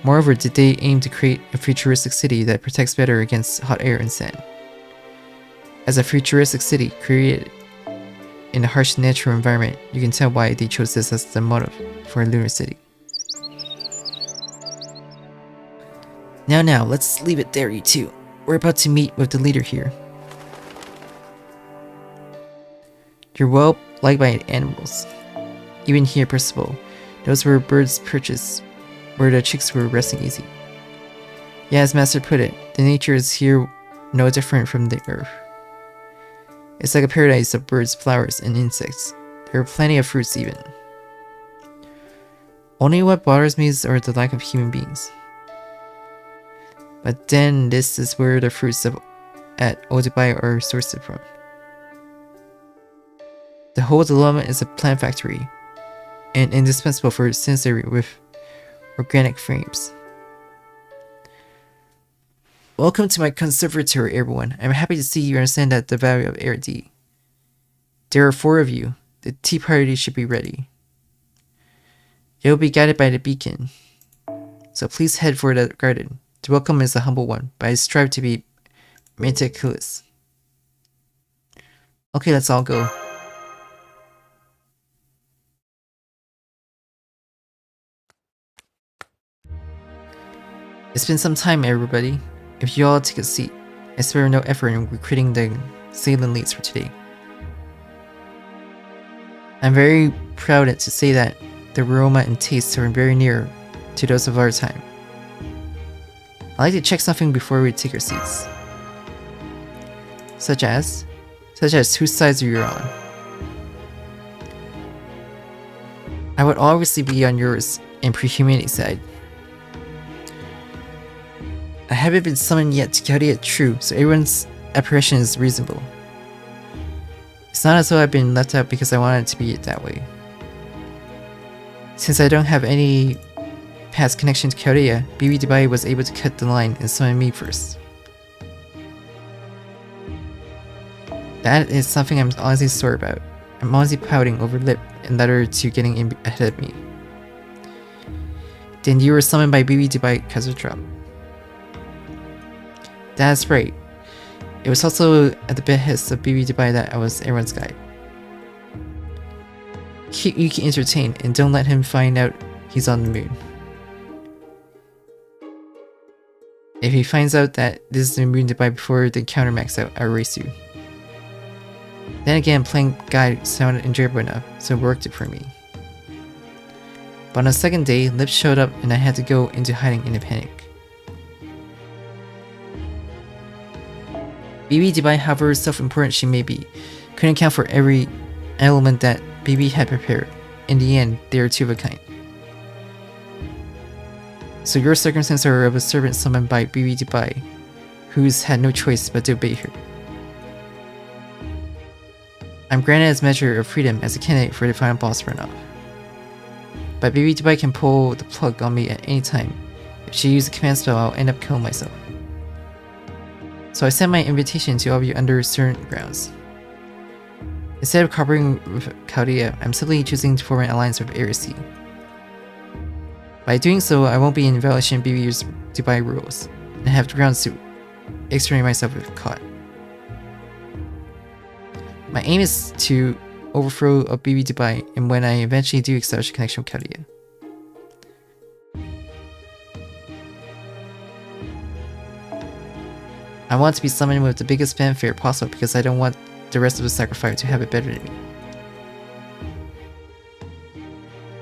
Moreover, did they aim to create a futuristic city that protects better against hot air and sand? As a futuristic city created in a harsh natural environment, you can tell why they chose this as the motive for a lunar city. Now, let's leave it there, you two. We're about to meet with the leader here. You're well liked by animals. Even here, Percival. Those were birds' perches, where the chicks were resting easy. Yeah, as Master put it, the nature is here no different from the Earth. It's like a paradise of birds, flowers, and insects. There are plenty of fruits even. Only what bothers me is the lack of human beings. But then this is where the fruits at Old Dubai are sourced from. The whole development is a plant factory, and indispensable for sensory with organic frames. Welcome to my conservatory, everyone. I'm happy to see you understand that the value of ARD. There are 4 of you. The tea party should be ready. You'll be guided by the beacon, so please head for the garden. The welcome is a humble one, but I strive to be meticulous. Okay, let's all go. It's been some time, everybody. If you all take a seat, I spare no effort in recruiting the salient leads for today. I'm very proud to say that the aroma and taste are very near to those of our time. I'd like to check something before we take our seats. Such as whose sides are you on? I would obviously be on yours and pre-humanity side. I haven't been summoned yet to Chaldea True, so everyone's apprehension is reasonable. It's not as though I've been left out because I wanted it to be that way. Since I don't have any past connection to Chaldea, BB Dubai was able to cut the line and summon me first. That is something I'm honestly sore about. I'm honestly pouting over lip and letter to getting in ahead of me. Then you were summoned by BB by Kaiser Drop. That's right. It was also at the behest of BB Dubai that I was everyone's guide. Keep Yuki entertained and don't let him find out he's on the moon. If he finds out that this is the moon Dubai before the encounter max out, I'll erase you. Then again, playing guide sounded enjoyable enough, so it worked it for me. But on the second day, Lip showed up and I had to go into hiding in a panic. BB Dubai, however self-important she may be, couldn't account for every element that BB had prepared. In the end, they are two of a kind. So your circumstances are of a servant summoned by BB Dubai, who's had no choice but to obey her. I'm granted as measure of freedom as a candidate for the final boss runoff. But BB Dubai can pull the plug on me at any time. If she uses a command spell, I'll end up killing myself. So I sent my invitation to all of you under certain grounds. Instead of cooperating with Chaldea, I'm simply choosing to form an alliance with Arcetype. By doing so, I won't be in violation of BB Dubai rules, and have the grounds to exterminate myself if caught. My aim is to overthrow a BB Dubai, and when I eventually do establish a connection with Chaldea. I want to be summoned with the biggest fanfare possible because I don't want the rest of the sacrifice to have it better than me.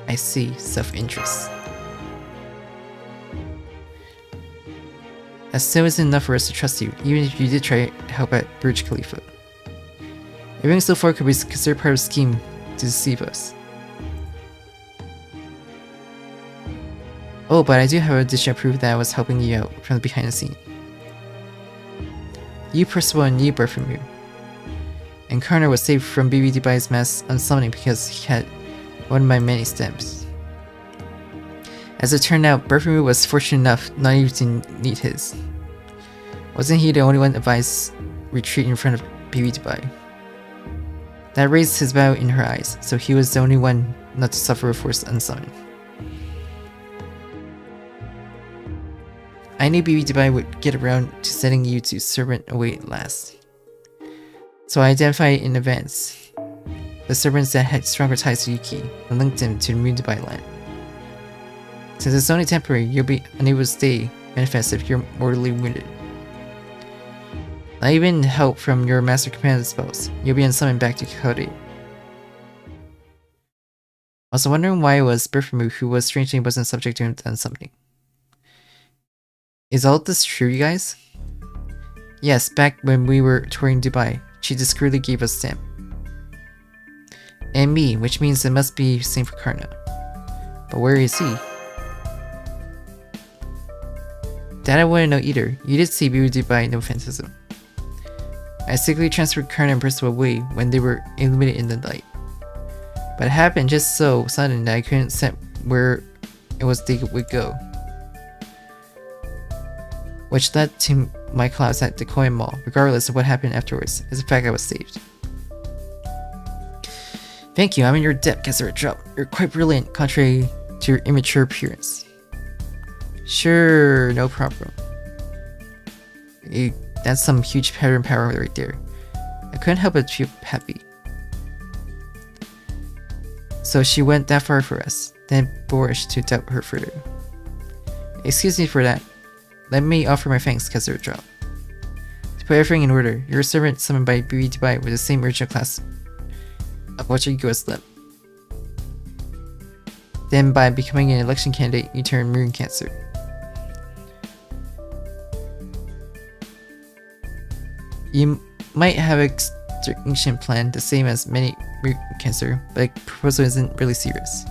I see self-interest. That still isn't enough for us to trust you, even if you did try to help at Burj Khalifa. Everything so far could be considered part of a scheme to deceive us. Oh, but I do have additional proof that I was helping you out from the behind the scene. You, Percival, and you, Berthamu. And Karna was saved from BB Dubai's mass unsummoning because he had one of my many stems. As it turned out, Berthamu was fortunate enough not even to need his. Wasn't he the only one advised retreat in front of BB Dubai? That raised his value in her eyes, so he was the only one not to suffer a forced unsummon. I knew BB Dubai would get around to sending you to servant away at last. So I identified in advance the servants that had stronger ties to Yuki and linked them to the Moon Dubai land. Since it's only temporary, you'll be unable to stay manifest if you're mortally wounded. Not even help from your master command spells, you'll be unsummoned back to Chaldea. I was wondering why it was Berthamu who was strangely wasn't subject to unsummoning. Is all this true, you guys? Yes, back when we were touring Dubai, she discreetly gave us stamp. And me, which means it must be same for Karna. But where is he? That I wouldn't know either. You did see BB Dubai, no phantasm. I secretly transferred Karna and Percival away when they were illuminated in the light. But it happened just so sudden that I couldn't set where it was they would go. Which led to my collapse at the Coin Mall, regardless of what happened afterwards, is the fact I was saved. Thank you, I'm in your debt, Kaiser Drop. You're quite brilliant, contrary to your immature appearance. Sure, no problem. That's some huge pattern power right there. I couldn't help but feel happy. So she went that far for us, then boorish to doubt her further. Excuse me for that. Let me offer my thanks, Kaiser Drop. To put everything in order, you're a servant summoned by BB Dubai with the same original class of what you go as Lip. Then by becoming an election candidate, you turn Moon Cancer. You might have an extinction plan the same as many Moon Cancer, but the proposal isn't really serious.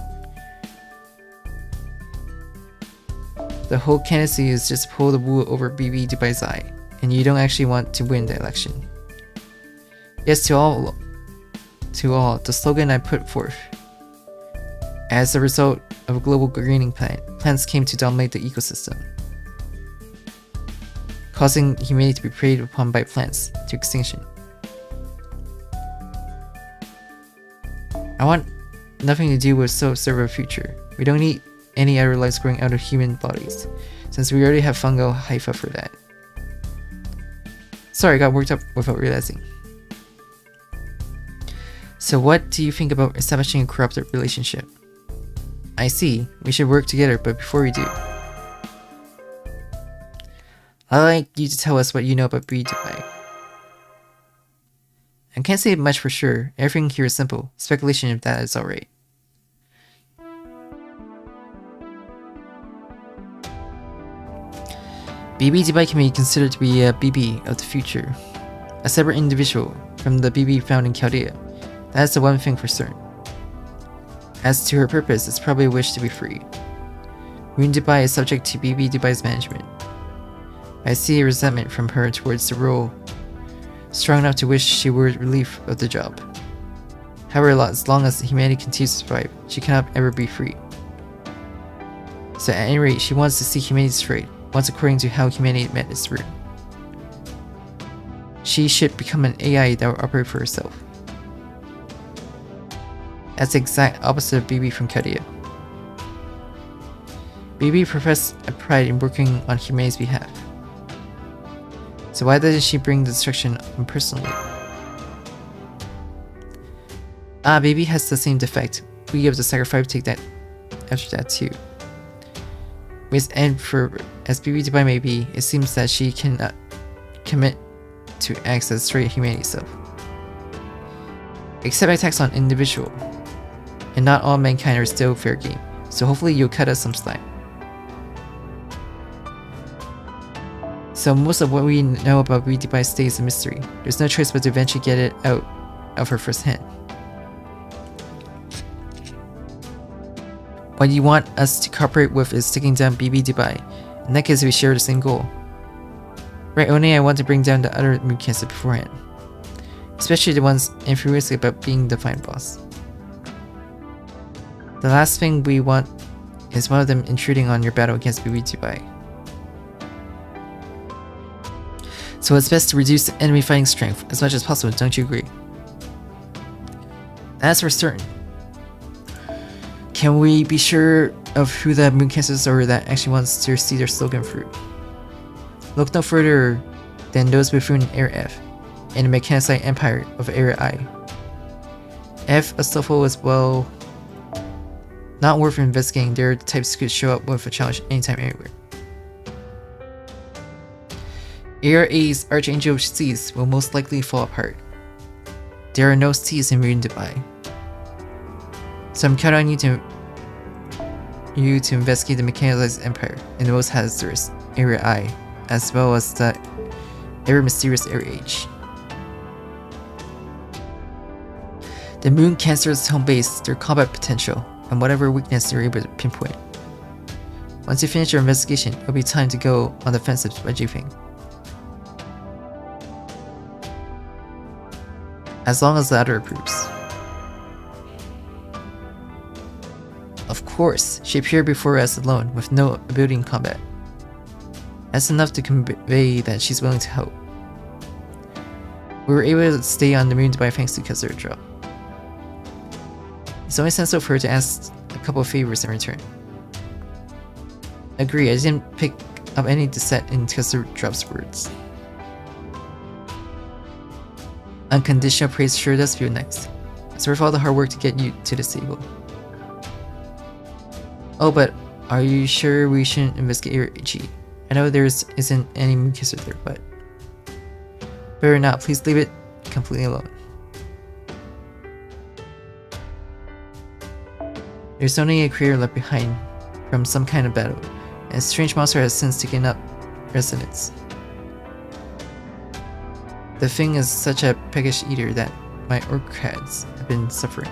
The whole candidacy is just pull the wool over BB Dubai's eye, and you don't actually want to win the election. Yes, to all, the slogan I put forth. As a result of a global greening plan, plants came to dominate the ecosystem, causing humanity to be preyed upon by plants to extinction. I want nothing to do with server future. We don't need any other lives growing out of human bodies, since we already have fungal hypha for that. Sorry, I got worked up without realizing. So what do you think about establishing a corrupted relationship? I see, we should work together, but before we do, I'd like you to tell us what you know about Dubai. I can't say much for sure, everything here is simple, speculation if that is alright. Dubai can be considered to be a BB of the future, a separate individual from the BB found in Chaldea. That's the one thing for certain. As to her purpose, it's probably a wish to be free. Dubai is subject to Dubai's management. I see a resentment from her towards the role, strong enough to wish she were relief of the job. However, as long as humanity continues to survive, she cannot ever be free. So at any rate, she wants to see humanity destroyed, once according to how humanity met its root. She should become an AI that will operate for herself. That's the exact opposite of BB from Chaldea. BB professed a pride in working on humanity's behalf. So why doesn't she bring the destruction on personally? BB has the same defect. We give the sacrifice take that after that too. And for as BB Dubai may be, it seems that she cannot commit to acts that destroy humanity itself. Except attacks on individual. And not all mankind are still fair game, so hopefully you'll cut us some slack. So most of what we know about BB Dubai stays a mystery. There's no choice but to eventually get it out of her first hand. What you want us to cooperate with is taking down BB Dubai. In that case, we share the same goal. Right, only I want to bring down the other moon cancer beforehand. Especially the ones infuriated about being the final boss. The last thing we want is one of them intruding on your battle against BB Dubai. So it's best to reduce the enemy fighting strength as much as possible, don't you agree? That's for certain. Can we be sure of who the moon cancers are that actually wants to see their slogan through? Look no further than those within Area F, and the Mechanicide Empire of Area I. F, Astolfo as well. Not worth investigating, they're the types who could show up with a challenge anytime, anywhere. Area A's Archangel C's will most likely fall apart. There are no C's in Dubai. So I'm counting on you to investigate the Mechanicized Empire and the most hazardous Area I, as well as the ever mysterious Area H. The Moon Cancer's home base, their combat potential, and whatever weakness you're able to pinpoint. Once you finish your investigation, it'll be time to go on the offensive. What do you think? As long as the other approves. Of course, she appeared before us alone, with no ability in combat. That's enough to convey that she's willing to help. We were able to stay on the moon Dubai thanks to Kazura drop. It's only sensible for her to ask a couple of favors in return. Agree, I didn't pick up any dissent in Kazura drop's words. Unconditional praise sure does feel nice. It's worth all the hard work to get you to this table. Oh, but are you sure we shouldn't investigate Area G? I know there isn't any moon kisser there, but better not. Please leave it completely alone. There's only a crater left behind from some kind of battle, and a strange monster has since taken up residence. The thing is such a peckish eater that my orchids have been suffering.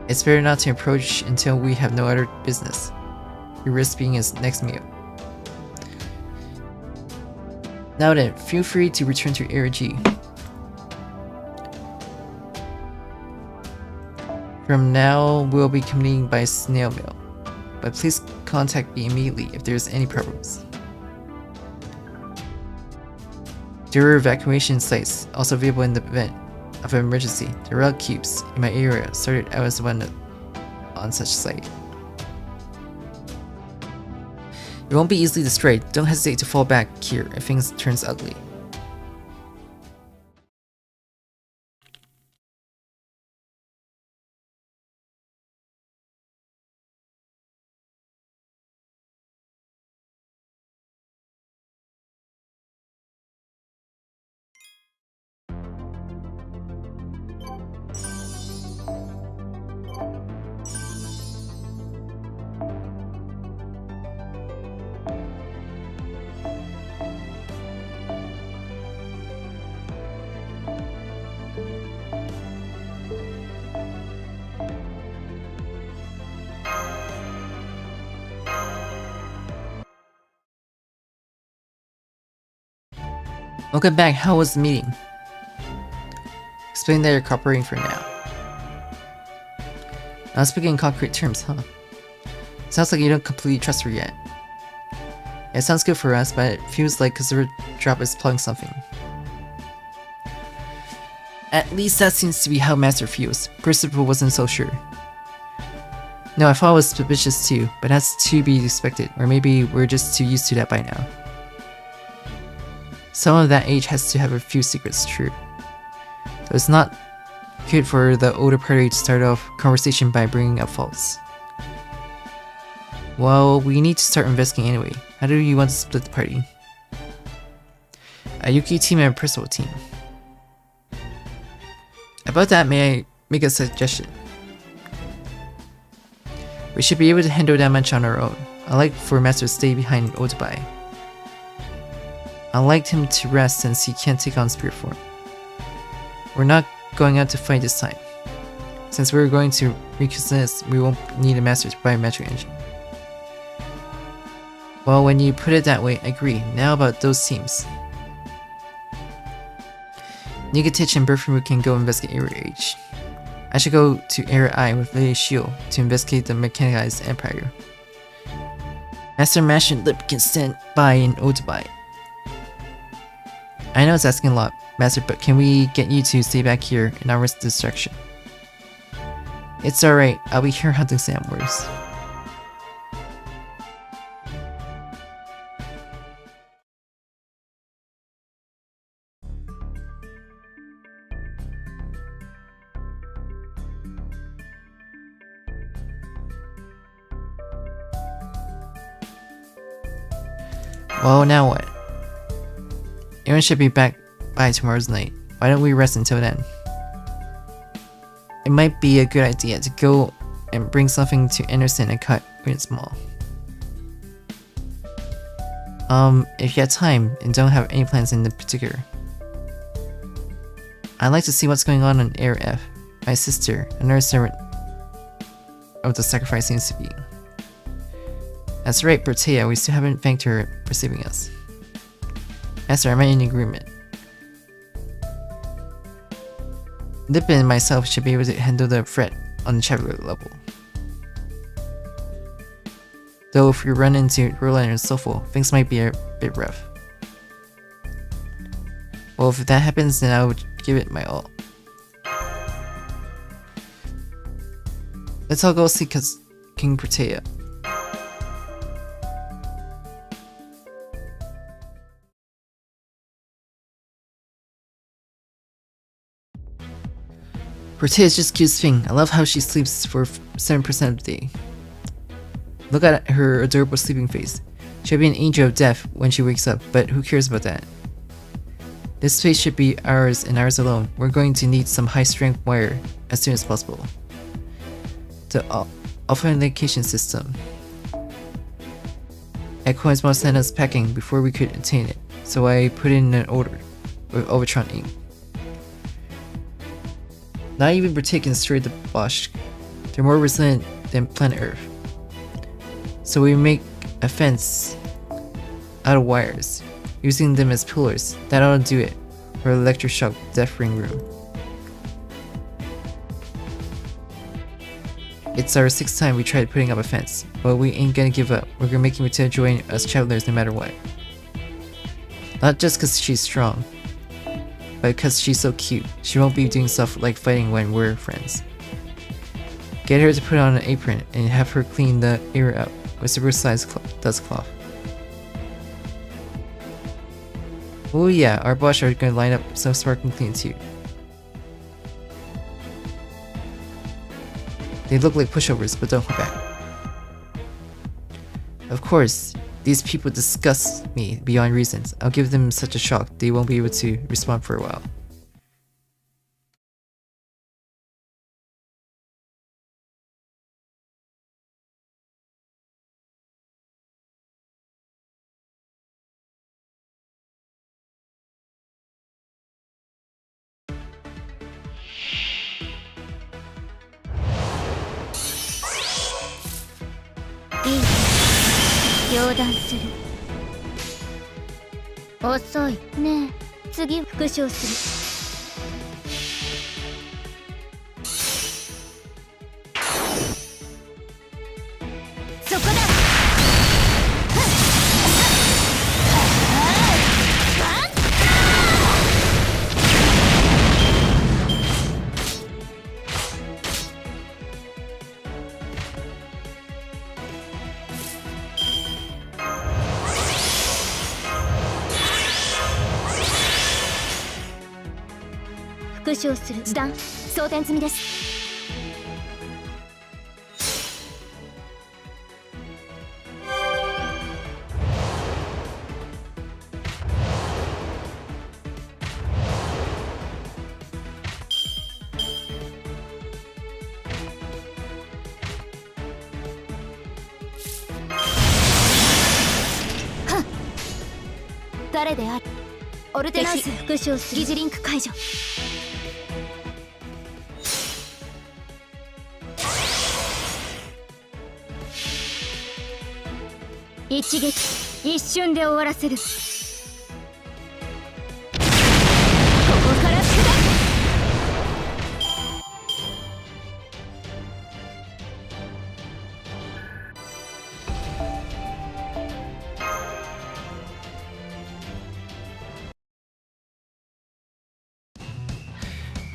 It's better not to approach until we have no other business. We risk being his next meal. Now then, feel free to return to Area G. From now, we'll be commuting by snail mail, but please contact me immediately if there's any problems. There are evacuation sites also available in the event. of an emergency, the relic cubes in my area started out as one on such site. It won't be easily destroyed. Don't hesitate to fall back here if things turns ugly. Welcome back, how was the meeting? Explain that you're cooperating for now. Not speaking in concrete terms, huh? Sounds like you don't completely trust her yet. Yeah, it sounds good for us, but it feels like Kazura Drop is plotting something. At least that seems to be how Master feels. Percival wasn't so sure. No, I thought it was suspicious too, but that's to be expected, or maybe we're just too used to that by now. Someone of that age has to have a few secrets, true. Though it's not good for the older party to start off conversation by bringing up faults. Well, we need to start investigating anyway. How do you want to split the party? A Yuki team and a Percival team. About that, may I make a suggestion? We should be able to handle that much on our own. I'd like for Master to stay behind in Otobai. I'd like him to rest since he can't take on spirit form. We're not going out to fight this time. Since we're going to Reikosaka, we won't need a master to provide magic engine. Well, when you put it that way, I agree. Now about those teams. Nugget and Berfumu can go investigate Area H. I should go to Area I with Lady Shio to investigate the mechanized empire. Master Mash and Lip can stand by in Otobai. I know it's asking a lot, Master, but can we get you to stay back here and not risk destruction? It's alright, I'll be here hunting sandworms. Well, now what? Everyone should be back by tomorrow's night. Why don't we rest until then? It might be a good idea to go and bring something to Anderson and cut when it's small. If you have time and don't have any plans in particular. I'd like to see what's going on in Area F. My sister, another servant of the sacrifice, seems to be. That's right, Bertea, we still haven't thanked her for saving us. Master, am I in agreement? Lipin and myself should be able to handle the threat on the traveler level. Though if we run into Wulan and Sofo, things might be a bit rough. Well, if that happens, then I would give it my all. Let's all go see King Bertea. Bertea is just cutest thing. I love how she sleeps for 7% of the day. Look at her adorable sleeping face. She'll be an angel of death when she wakes up, but who cares about that? This space should be ours and ours alone. We're going to need some high-strength wire as soon as possible. The authentication system. Echoes must send us packing before we could attain it, so I put in an order with Overtron ink. Not even Bertea can destroy the Bosch. They're more resilient than planet Earth. So we make a fence out of wires, using them as pillars. That ought to do it for electroshock death ring room. It's our 6th time we tried putting up a fence, but we ain't gonna give up. We're gonna make Bertea join us travelers no matter what. Not just cause she's strong. but because she's so cute, she won't be doing stuff like fighting when we're friends. Get her to put on an apron and have her clean the area up with super-sized dust cloth. Oh yeah, our boss are gonna line up some sparkling clean too. They look like pushovers, but don't hold back. Of course, these people disgust me beyond reasons. I'll give them such a shock they won't be able to respond for a while.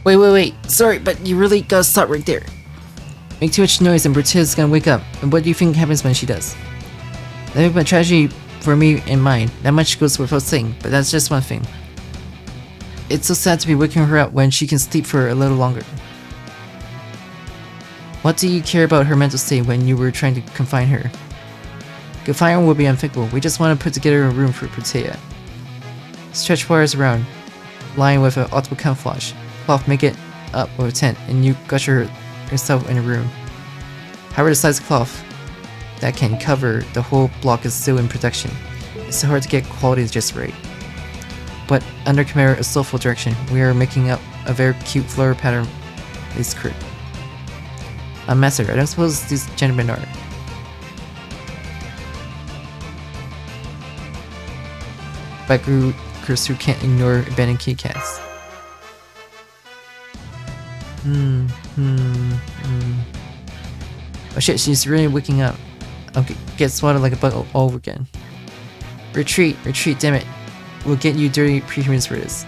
Wait, sorry, but you really gotta stop right there. Make too much noise and Bertilla's gonna wake up, and what do you think happens when she does? That would be a tragedy for me and mine, that much goes without saying, but that's just one thing. It's so sad to be waking her up when she can sleep for a little longer. What do you care about her mental state when you were trying to confine her? Confine her would be unthinkable, we just want to put together a room for Bertilla. Stretch wires around, lying with an optical camouflage. Cloth make it up with a tent, and you gusher yourself in a room. However, the size of cloth that can cover the whole block is still in production. It's so hard to get quality just right. But under Chimera's soulful direction, we are making up a very cute flower pattern lace skirt. Master, I don't suppose these gentlemen are. Bikers who can't ignore abandoned kitty cats. Oh shit, she's really waking up. I'll get swatted like a bug all over again. Retreat, damn it. We'll get you dirty prehumans for this.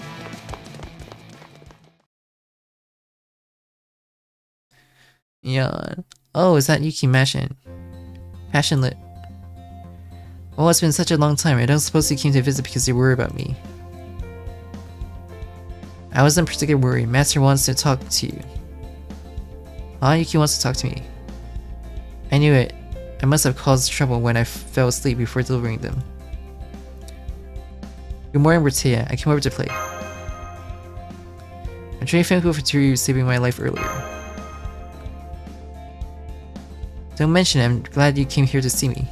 Yawn. Oh, is that Yuki Mashin? Passionate. Oh, it's been such a long time. I don't suppose you came to visit because you're worried about me. I wasn't particularly worried. Master wants to talk to you. Yuki wants to talk to me. I knew it. I must have caused trouble when I fell asleep before delivering them. Good morning, Bertilla. I came over to play. I'm truly thankful for you saving my life earlier. Don't mention it. I'm glad you came here to see me.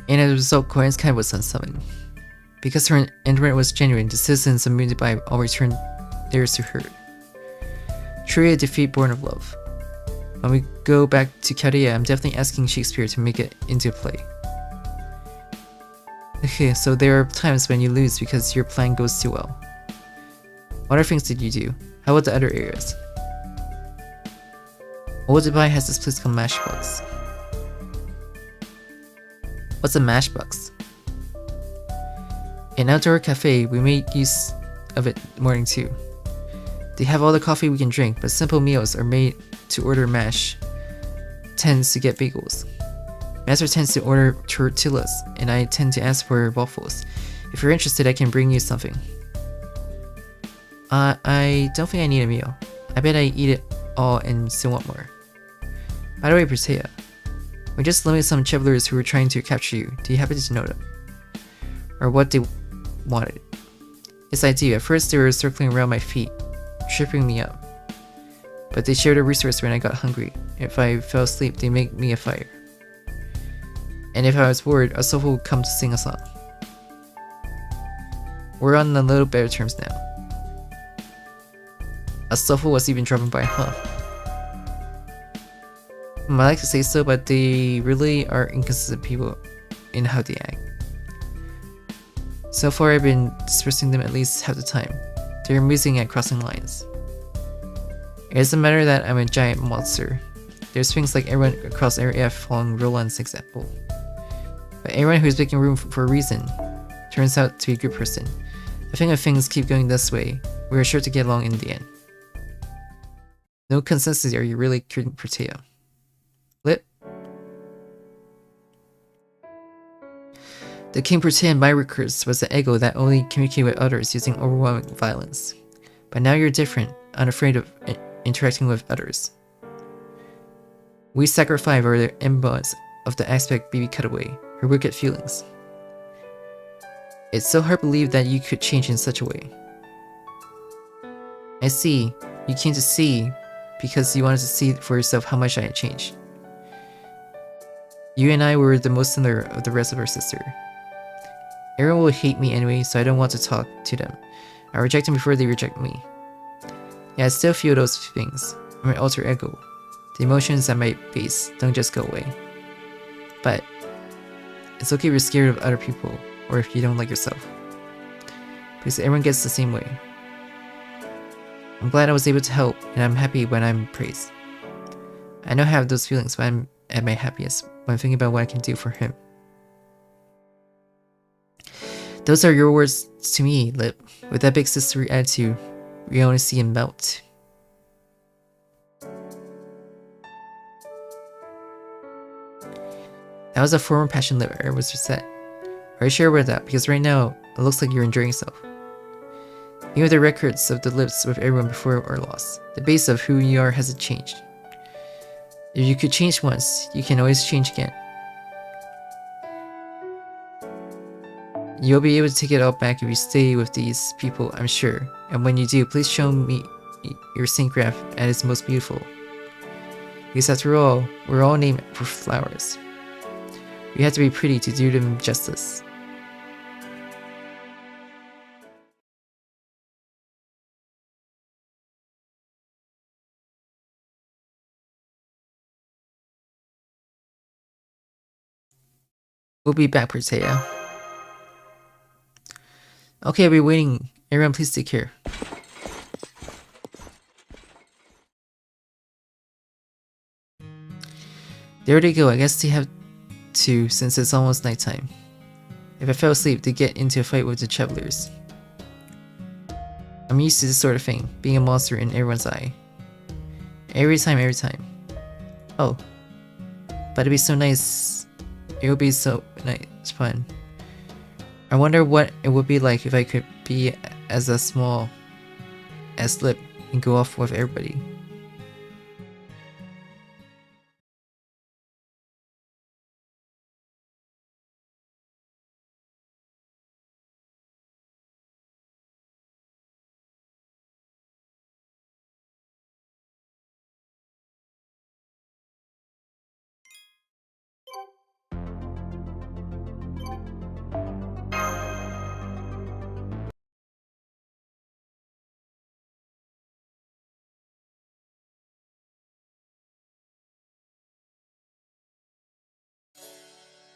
And as a result, Koyan's was unsummoned. Because her endearment was genuine, the citizens of Municipality all returned theirs to her. Truly a defeat born of love. When we go back to Korea, I'm definitely asking Shakespeare to make it into a play. Okay, so there are times when you lose because your plan goes too well. What other things did you do? How about the other areas? Old Dubai has this place called Mashbox. What's a mashbox? An outdoor cafe, we made use of it morning too. They have all the coffee we can drink, but simple meals are made to order. Mash tends to get bagels. Master tends to order tortillas, and I tend to ask for waffles. If you're interested, I can bring you something. I don't think I need a meal. I bet I eat it all and still want more. By the way, Persea, we just limited some travelers who were trying to capture you. Do you happen to know them? Or what they wanted? Yes, I do. At first they were circling around my feet, tripping me up. But they shared a resource when I got hungry. If I fell asleep, they make me a fire. And if I was bored, a sofa would come to sing a song. We're on a little better terms now. A sofa was even dropping by, huh? I like to say so, but they really are inconsistent people in how they act. So far I've been dispersing them at least half the time. They're amusing at crossing lines. It doesn't matter that I'm a giant monster. There's things like everyone across area following Roland's example. But everyone who's making room for a reason turns out to be a good person. I think if things keep going this way, we're sure to get along in the end. No consensus, are you really kidding, Porteo? Lip? The King Porteo in my records was the ego that only communicated with others using overwhelming violence. But now you're different, unafraid of interacting with others. We sacrifice are the embodies of the aspect BB cut away, her wicked feelings. It's so hard to believe that you could change in such a way. I see. You came to see because you wanted to see for yourself how much I had changed. You and I were the most similar of the rest of our sister. Everyone will hate me anyway, so I don't want to talk to them. I reject them before they reject me. Yeah, I still feel those things. I'm my alter ego. The emotions at my base don't just go away. But it's okay if you're scared of other people, or if you don't like yourself. Because everyone gets the same way. I'm glad I was able to help, and I'm happy when I'm praised. I know I have those feelings when I'm at my happiest, when I'm thinking about what I can do for him. Those are your words to me, Lip. With that big sisterly attitude, we only see him melt. That was a former passion, Lip. I was upset. Are you sure about that? Because right now, it looks like you're enjoying yourself. You have the records of the lips with everyone before our loss. The base of who you are hasn't changed. If you could change once, you can always change again. You'll be able to take it all back if you stay with these people, I'm sure. And when you do, please show me your sync graph at its most beautiful. Because after all, we're all named for flowers. We have to be pretty to do them justice. We'll be back, Porteo. Okay, I'll be waiting. Everyone, please take care. There they go. I guess they have to, since it's almost nighttime. If I fell asleep, they get into a fight with the travelers. I'm used to this sort of thing, being a monster in everyone's eye. Every time. Oh. But it'd be so nice. It would be so nice, fun. I wonder what it would be like if I could be as small as Lip and go off with everybody.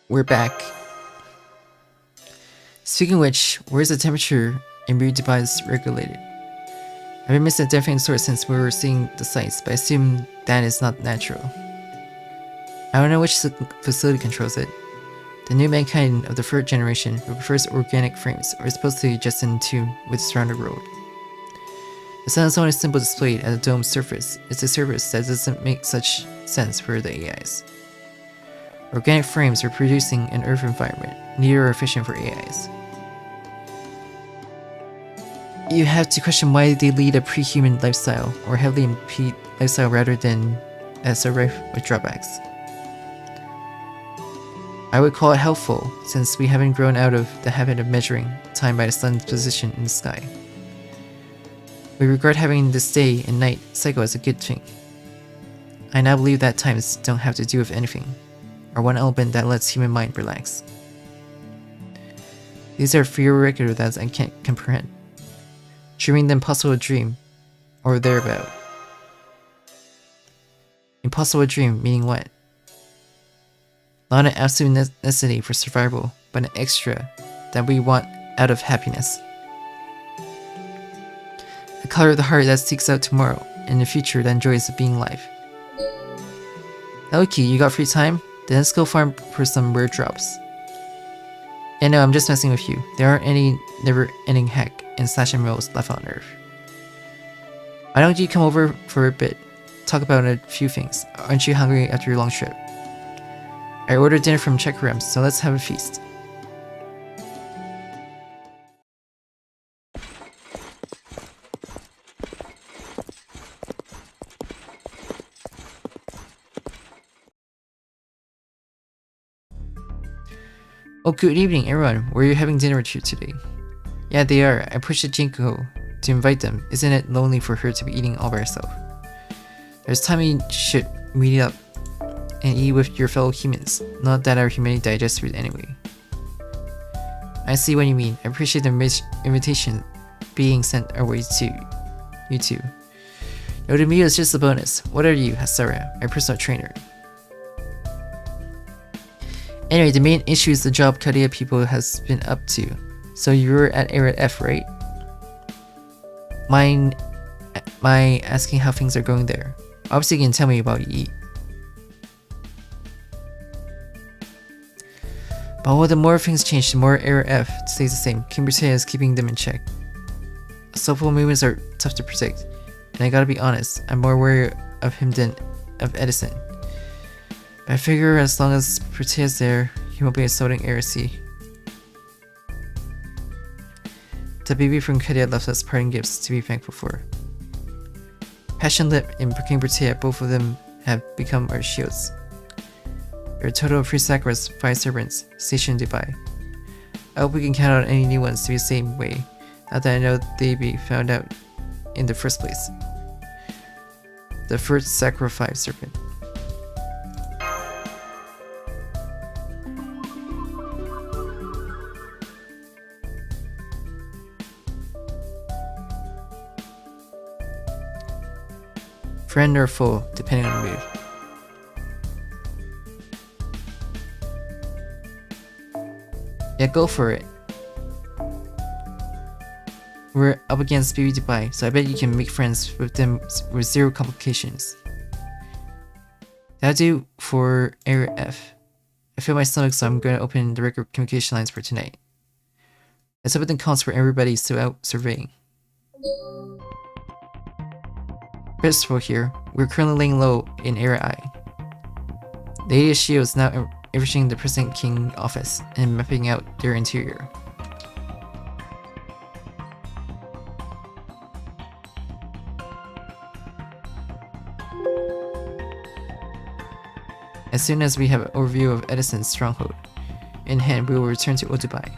We're back. Speaking of which, where's the temperature and mood device regulated? I've been missing a different source since we were seeing the sites, but I assume that is not natural. I don't know which facility controls it. The new mankind of the third generation, who prefers organic frames, are supposed to be just in tune with the surrounding world. The sun's only symbol displayed at the dome's surface is a surface that doesn't make such sense for the AIs. Organic frames are producing an Earth environment, neither are efficient for AIs. You have to question why they lead a pre-human lifestyle, or heavily impede lifestyle rather than survive with drawbacks. I would call it helpful, since we haven't grown out of the habit of measuring time by the sun's position in the sky. We regard having this day and night cycle as a good thing. I now believe that times don't have to do with anything, or one element that lets human mind relax. These are theoretical that I can't comprehend. Dreaming the impossible dream, or thereabout. Impossible dream meaning what? Not an absolute necessity for survival, but an extra that we want out of happiness. A color of the heart that seeks out tomorrow, and the future that enjoys being alive. Elky, you got free time? Then let's go farm for some rare drops. Yeah, no, I'm just messing with you. There aren't any never-ending hack and slash emeralds left on Earth. Why don't you come over for a bit? Talk about a few things. Aren't you hungry after your long trip? I ordered dinner from Check-Rem, so let's have a feast. Oh, good evening, everyone. Where are you having dinner with you today? Yeah, they are. I pushed Jinko to invite them. Isn't it lonely for her to be eating all by herself? There's time you should meet up and eat with your fellow humans. Not that our humanity digests food anyway. I see what you mean. I appreciate the invitation being sent our way to you two. No, to me it's just a bonus. What are you, Hasara? My personal trainer. Anyway, the main issue is the job Kadia people has been up to. So you're at Area F, right? Mind my asking how things are going there? Obviously you can tell me about what you eat. But while the more things change, the more Area F stays the same. King Britannia is keeping them in check. Soulful movements are tough to predict, and I gotta be honest, I'm more wary of him than of Edison. But I figure as long as Britannia's there, he won't be assaulting Area C. The baby from Kadia left us parting gifts to be thankful for. Passion Lip and King Britannia, both of them have become our shields. There are a total of 3 Sakuras, 5 servants, stationed in Dubai. I hope we can count on any new ones to be the same way, not that I know they'd be found out in the first place. The first Sakura 5 serpent. Friend or foe, depending on the mood. Yeah, go for it. We're up against BB Dubai, so I bet you can make friends with them with 0 complications. That'll do for Area F. I feel my stomach, so I'm going to open the regular communication lines for tonight. Let's open the comms for everybody still out surveying. Christopher here. We're currently laying low in Area I. The ADS shield is now everything the President King office and mapping out their interior. As soon as we have an overview of Edison's stronghold in hand, we will return to Odubai.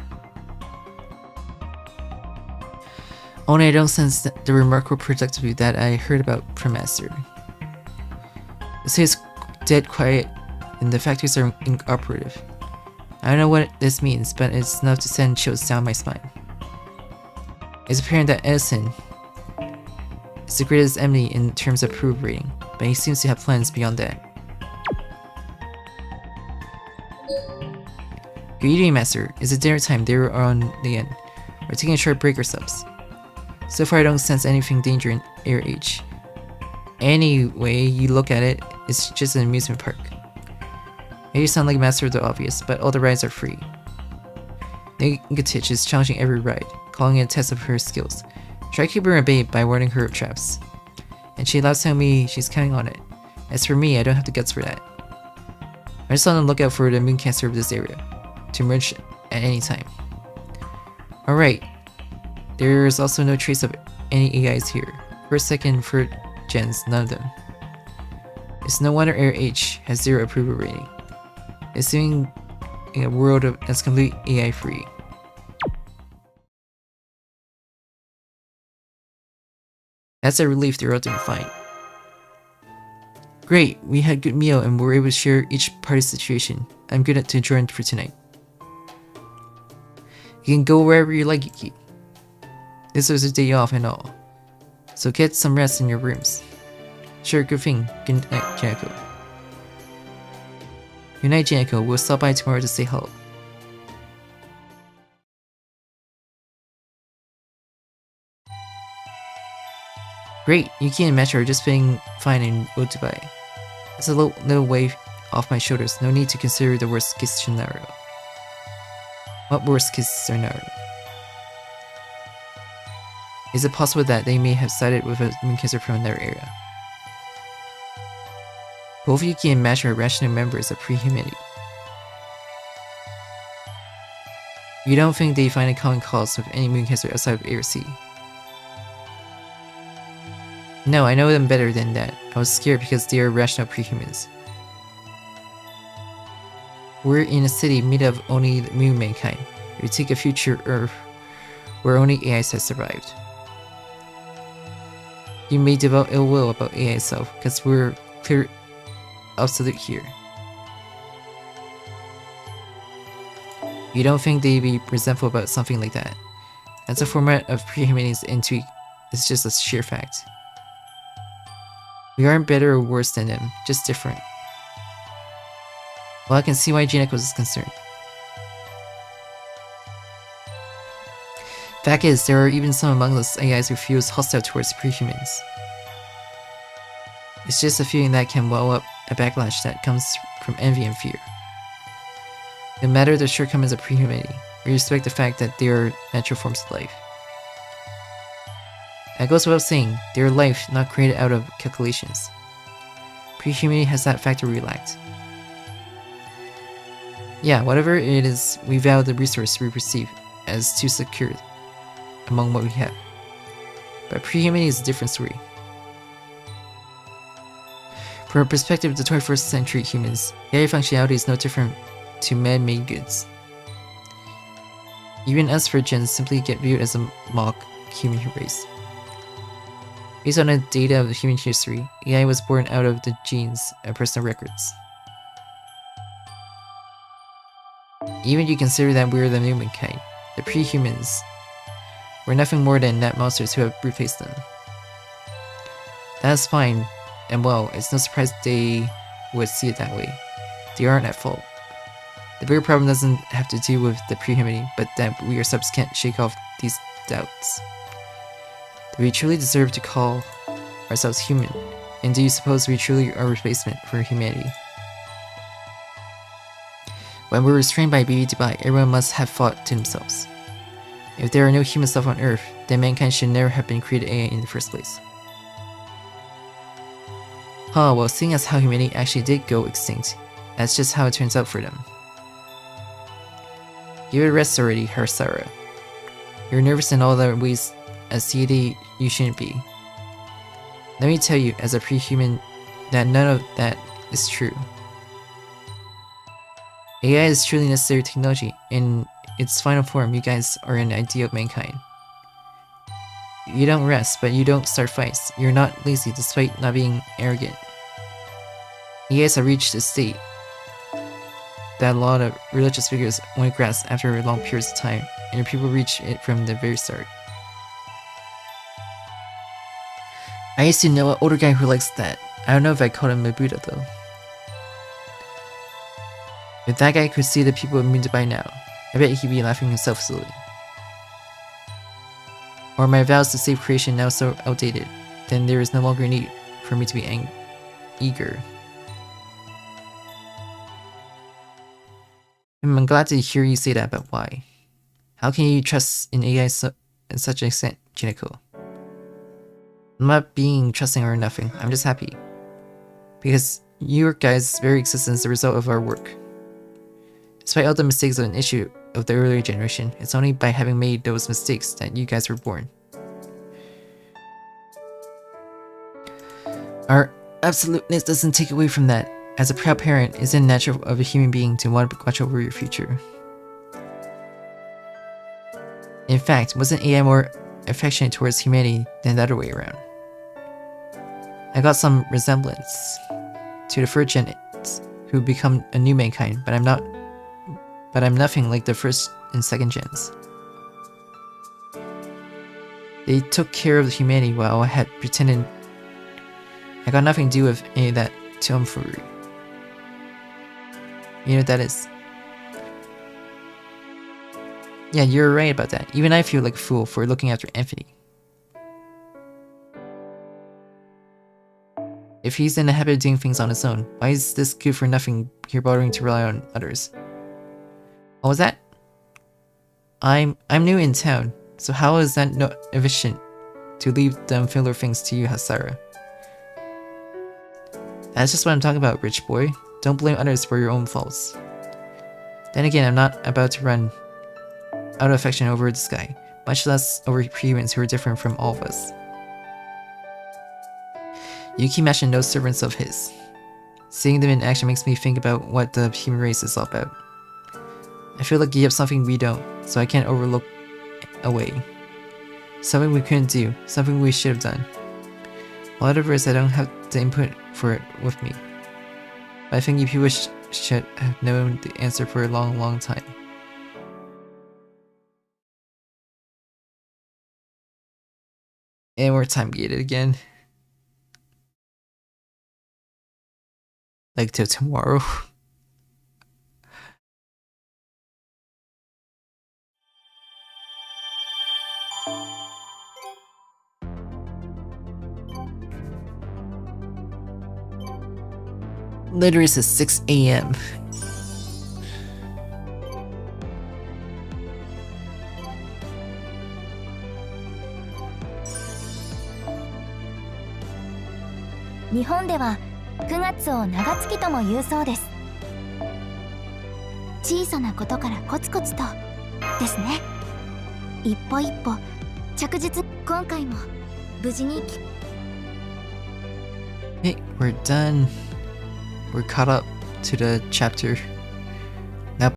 Only I don't sense the remarkable productivity that I heard about from Master. The city is dead quiet and the factories are inoperative. I don't know what this means, but it's enough to send chills down my spine. It's apparent that Edison is the greatest enemy in terms of approval rating, but he seems to have plans beyond that. Good evening, Master. It's dinner time. They are on the end. We're taking a short break or subs. So far I don't sense anything danger in Area H. Any way you look at it, it's just an amusement park. Maybe you sound like a master of the obvious, but all the rides are free. Nugget is challenging every ride, calling it a test of her skills. Try to keep her at bay by warning her of traps. And she loves telling me she's counting on it. As for me, I don't have the guts for that. I'm just on the lookout for the moon cancer of this area, to emerge at any time. Alright, there's also no trace of any AIs here. First, second, third gens, none of them. It's no wonder Air H has 0 approval rating. Assuming in a world that's completely AI free. That's a relief they're all doing fine. Great, we had a good meal and were able to share each party's situation. I'm good to adjourn for tonight. You can go wherever you like, Yuki. This was a day off and all. So get some rest in your rooms. Sure, good thing. Good night, Janko. Good night, Janko. We'll stop by tomorrow to say hello. Great, Yuki and Metro are just feeling fine in Dubai. It's a little wave off my shoulders. No need to consider the worst case scenario. What worst case scenario? Is it possible that they may have sided with a mooncaster from their area? Both Yuki and Metro are rational members of pre-humanity. You don't think they find a common cause with any mooncaster outside of Air C? No, I know them better than that. I was scared because they are rational prehumans. We're in a city made of only the moon mankind. We take a future Earth where only AIs have survived. You may develop ill will about AI itself, because we're clear absolute here. You don't think they'd be resentful about something like that? That's a format of prehumanity's into it's just a sheer fact. We aren't better or worse than them, just different. Well, I can see why Jineko is concerned. Fact is, there are even some among us AIs who feels hostile towards prehumans. It's just a feeling that can well up a backlash that comes from envy and fear. No matter the shortcomings of prehumanity, we respect the fact that they are natural forms of life. That goes without saying, they are life not created out of calculations. Prehumanity has that factor relaxed. Yeah, whatever it is, we value the resource we perceive as too secure among what we have. But prehumanity is a different story. From a perspective of the 21st century humans, AI functionality is no different to man-made goods. Even us for gens simply get viewed as a mock human race. Based on the data of human history, AI was born out of the genes and personal records. Even if you consider that we're the human kind, the pre-humans, we're nothing more than net monsters who have brute-faced them. That's fine, and well, it's no surprise they would see it that way. They aren't at fault. The bigger problem doesn't have to do with the pre-humanity, but that we ourselves can't shake off these doubts. Do we truly deserve to call ourselves human? And do you suppose we truly are a replacement for humanity? When we're restrained by baby Dubai, everyone must have thought to themselves. If there are no human stuff on Earth, then mankind should never have been created AI in the first place. Huh, well, seeing as how humanity actually did go extinct, that's just how it turns out for them. Give it a rest already, Harsara. You're nervous in all the ways as CD you shouldn't be. Let me tell you, as a pre-human, that none of that is true. AI is truly necessary technology. In its final form, you guys are an ideal of mankind. You don't rest, but you don't start fights. You're not lazy despite not being arrogant. You guys have reached a state that a lot of religious figures only grasp after long periods of time, and your people reach it from the very start. I used to know an older guy who likes that. I don't know if I called him a Buddha though. If that guy could see the people of Dubai now, I bet he'd be laughing himself silly. Or my vows to save creation now so outdated, then there is no longer need for me to be eager. I'm glad to hear you say that, but why? How can you trust in AI in such an extent, Jineko? I'm not being trusting or nothing, I'm just happy. Because your guys' very existence is the result of our work. Despite all the mistakes of an issue of the earlier generation, it's only by having made those mistakes that you guys were born. Our absoluteness doesn't take away from that. As a proud parent, it's unnatural of a human being to want to watch over your future. In fact, wasn't AI more affectionate towards humanity than the other way around? I got some resemblance to the first gens who become a new mankind, but I'm nothing like the first and second gens. They took care of humanity while I had pretended I got nothing to do with any of that tomfoolery. You know what that is? Yeah, you're right about that. Even I feel like a fool for looking after Anthony. If he's in the habit of doing things on his own, why is this good for nothing here bothering to rely on others? What was that? I'm new in town, so how is that not efficient to leave the unfamiliar things to you, Hasara? That's just what I'm talking about, rich boy. Don't blame others for your own faults. Then again, I'm not about to run out of affection over the sky, much less over humans who are different from all of us. You keep mentioning those servants of his. Seeing them in action makes me think about what the human race is all about. I feel like you have something we don't, so I can't overlook away. Something we couldn't do, something we should have done. Whatever it is, I don't have the input for it with me. But I think you people should have known the answer for a long time. And we're time gated again. Like till tomorrow. Literally says 6 AM. Nihon では9月を長月とも言うそうです。小さなことからコツコツとですね。一歩一歩着実。今回も無事に。Hey, we're done. We're caught up to the chapter.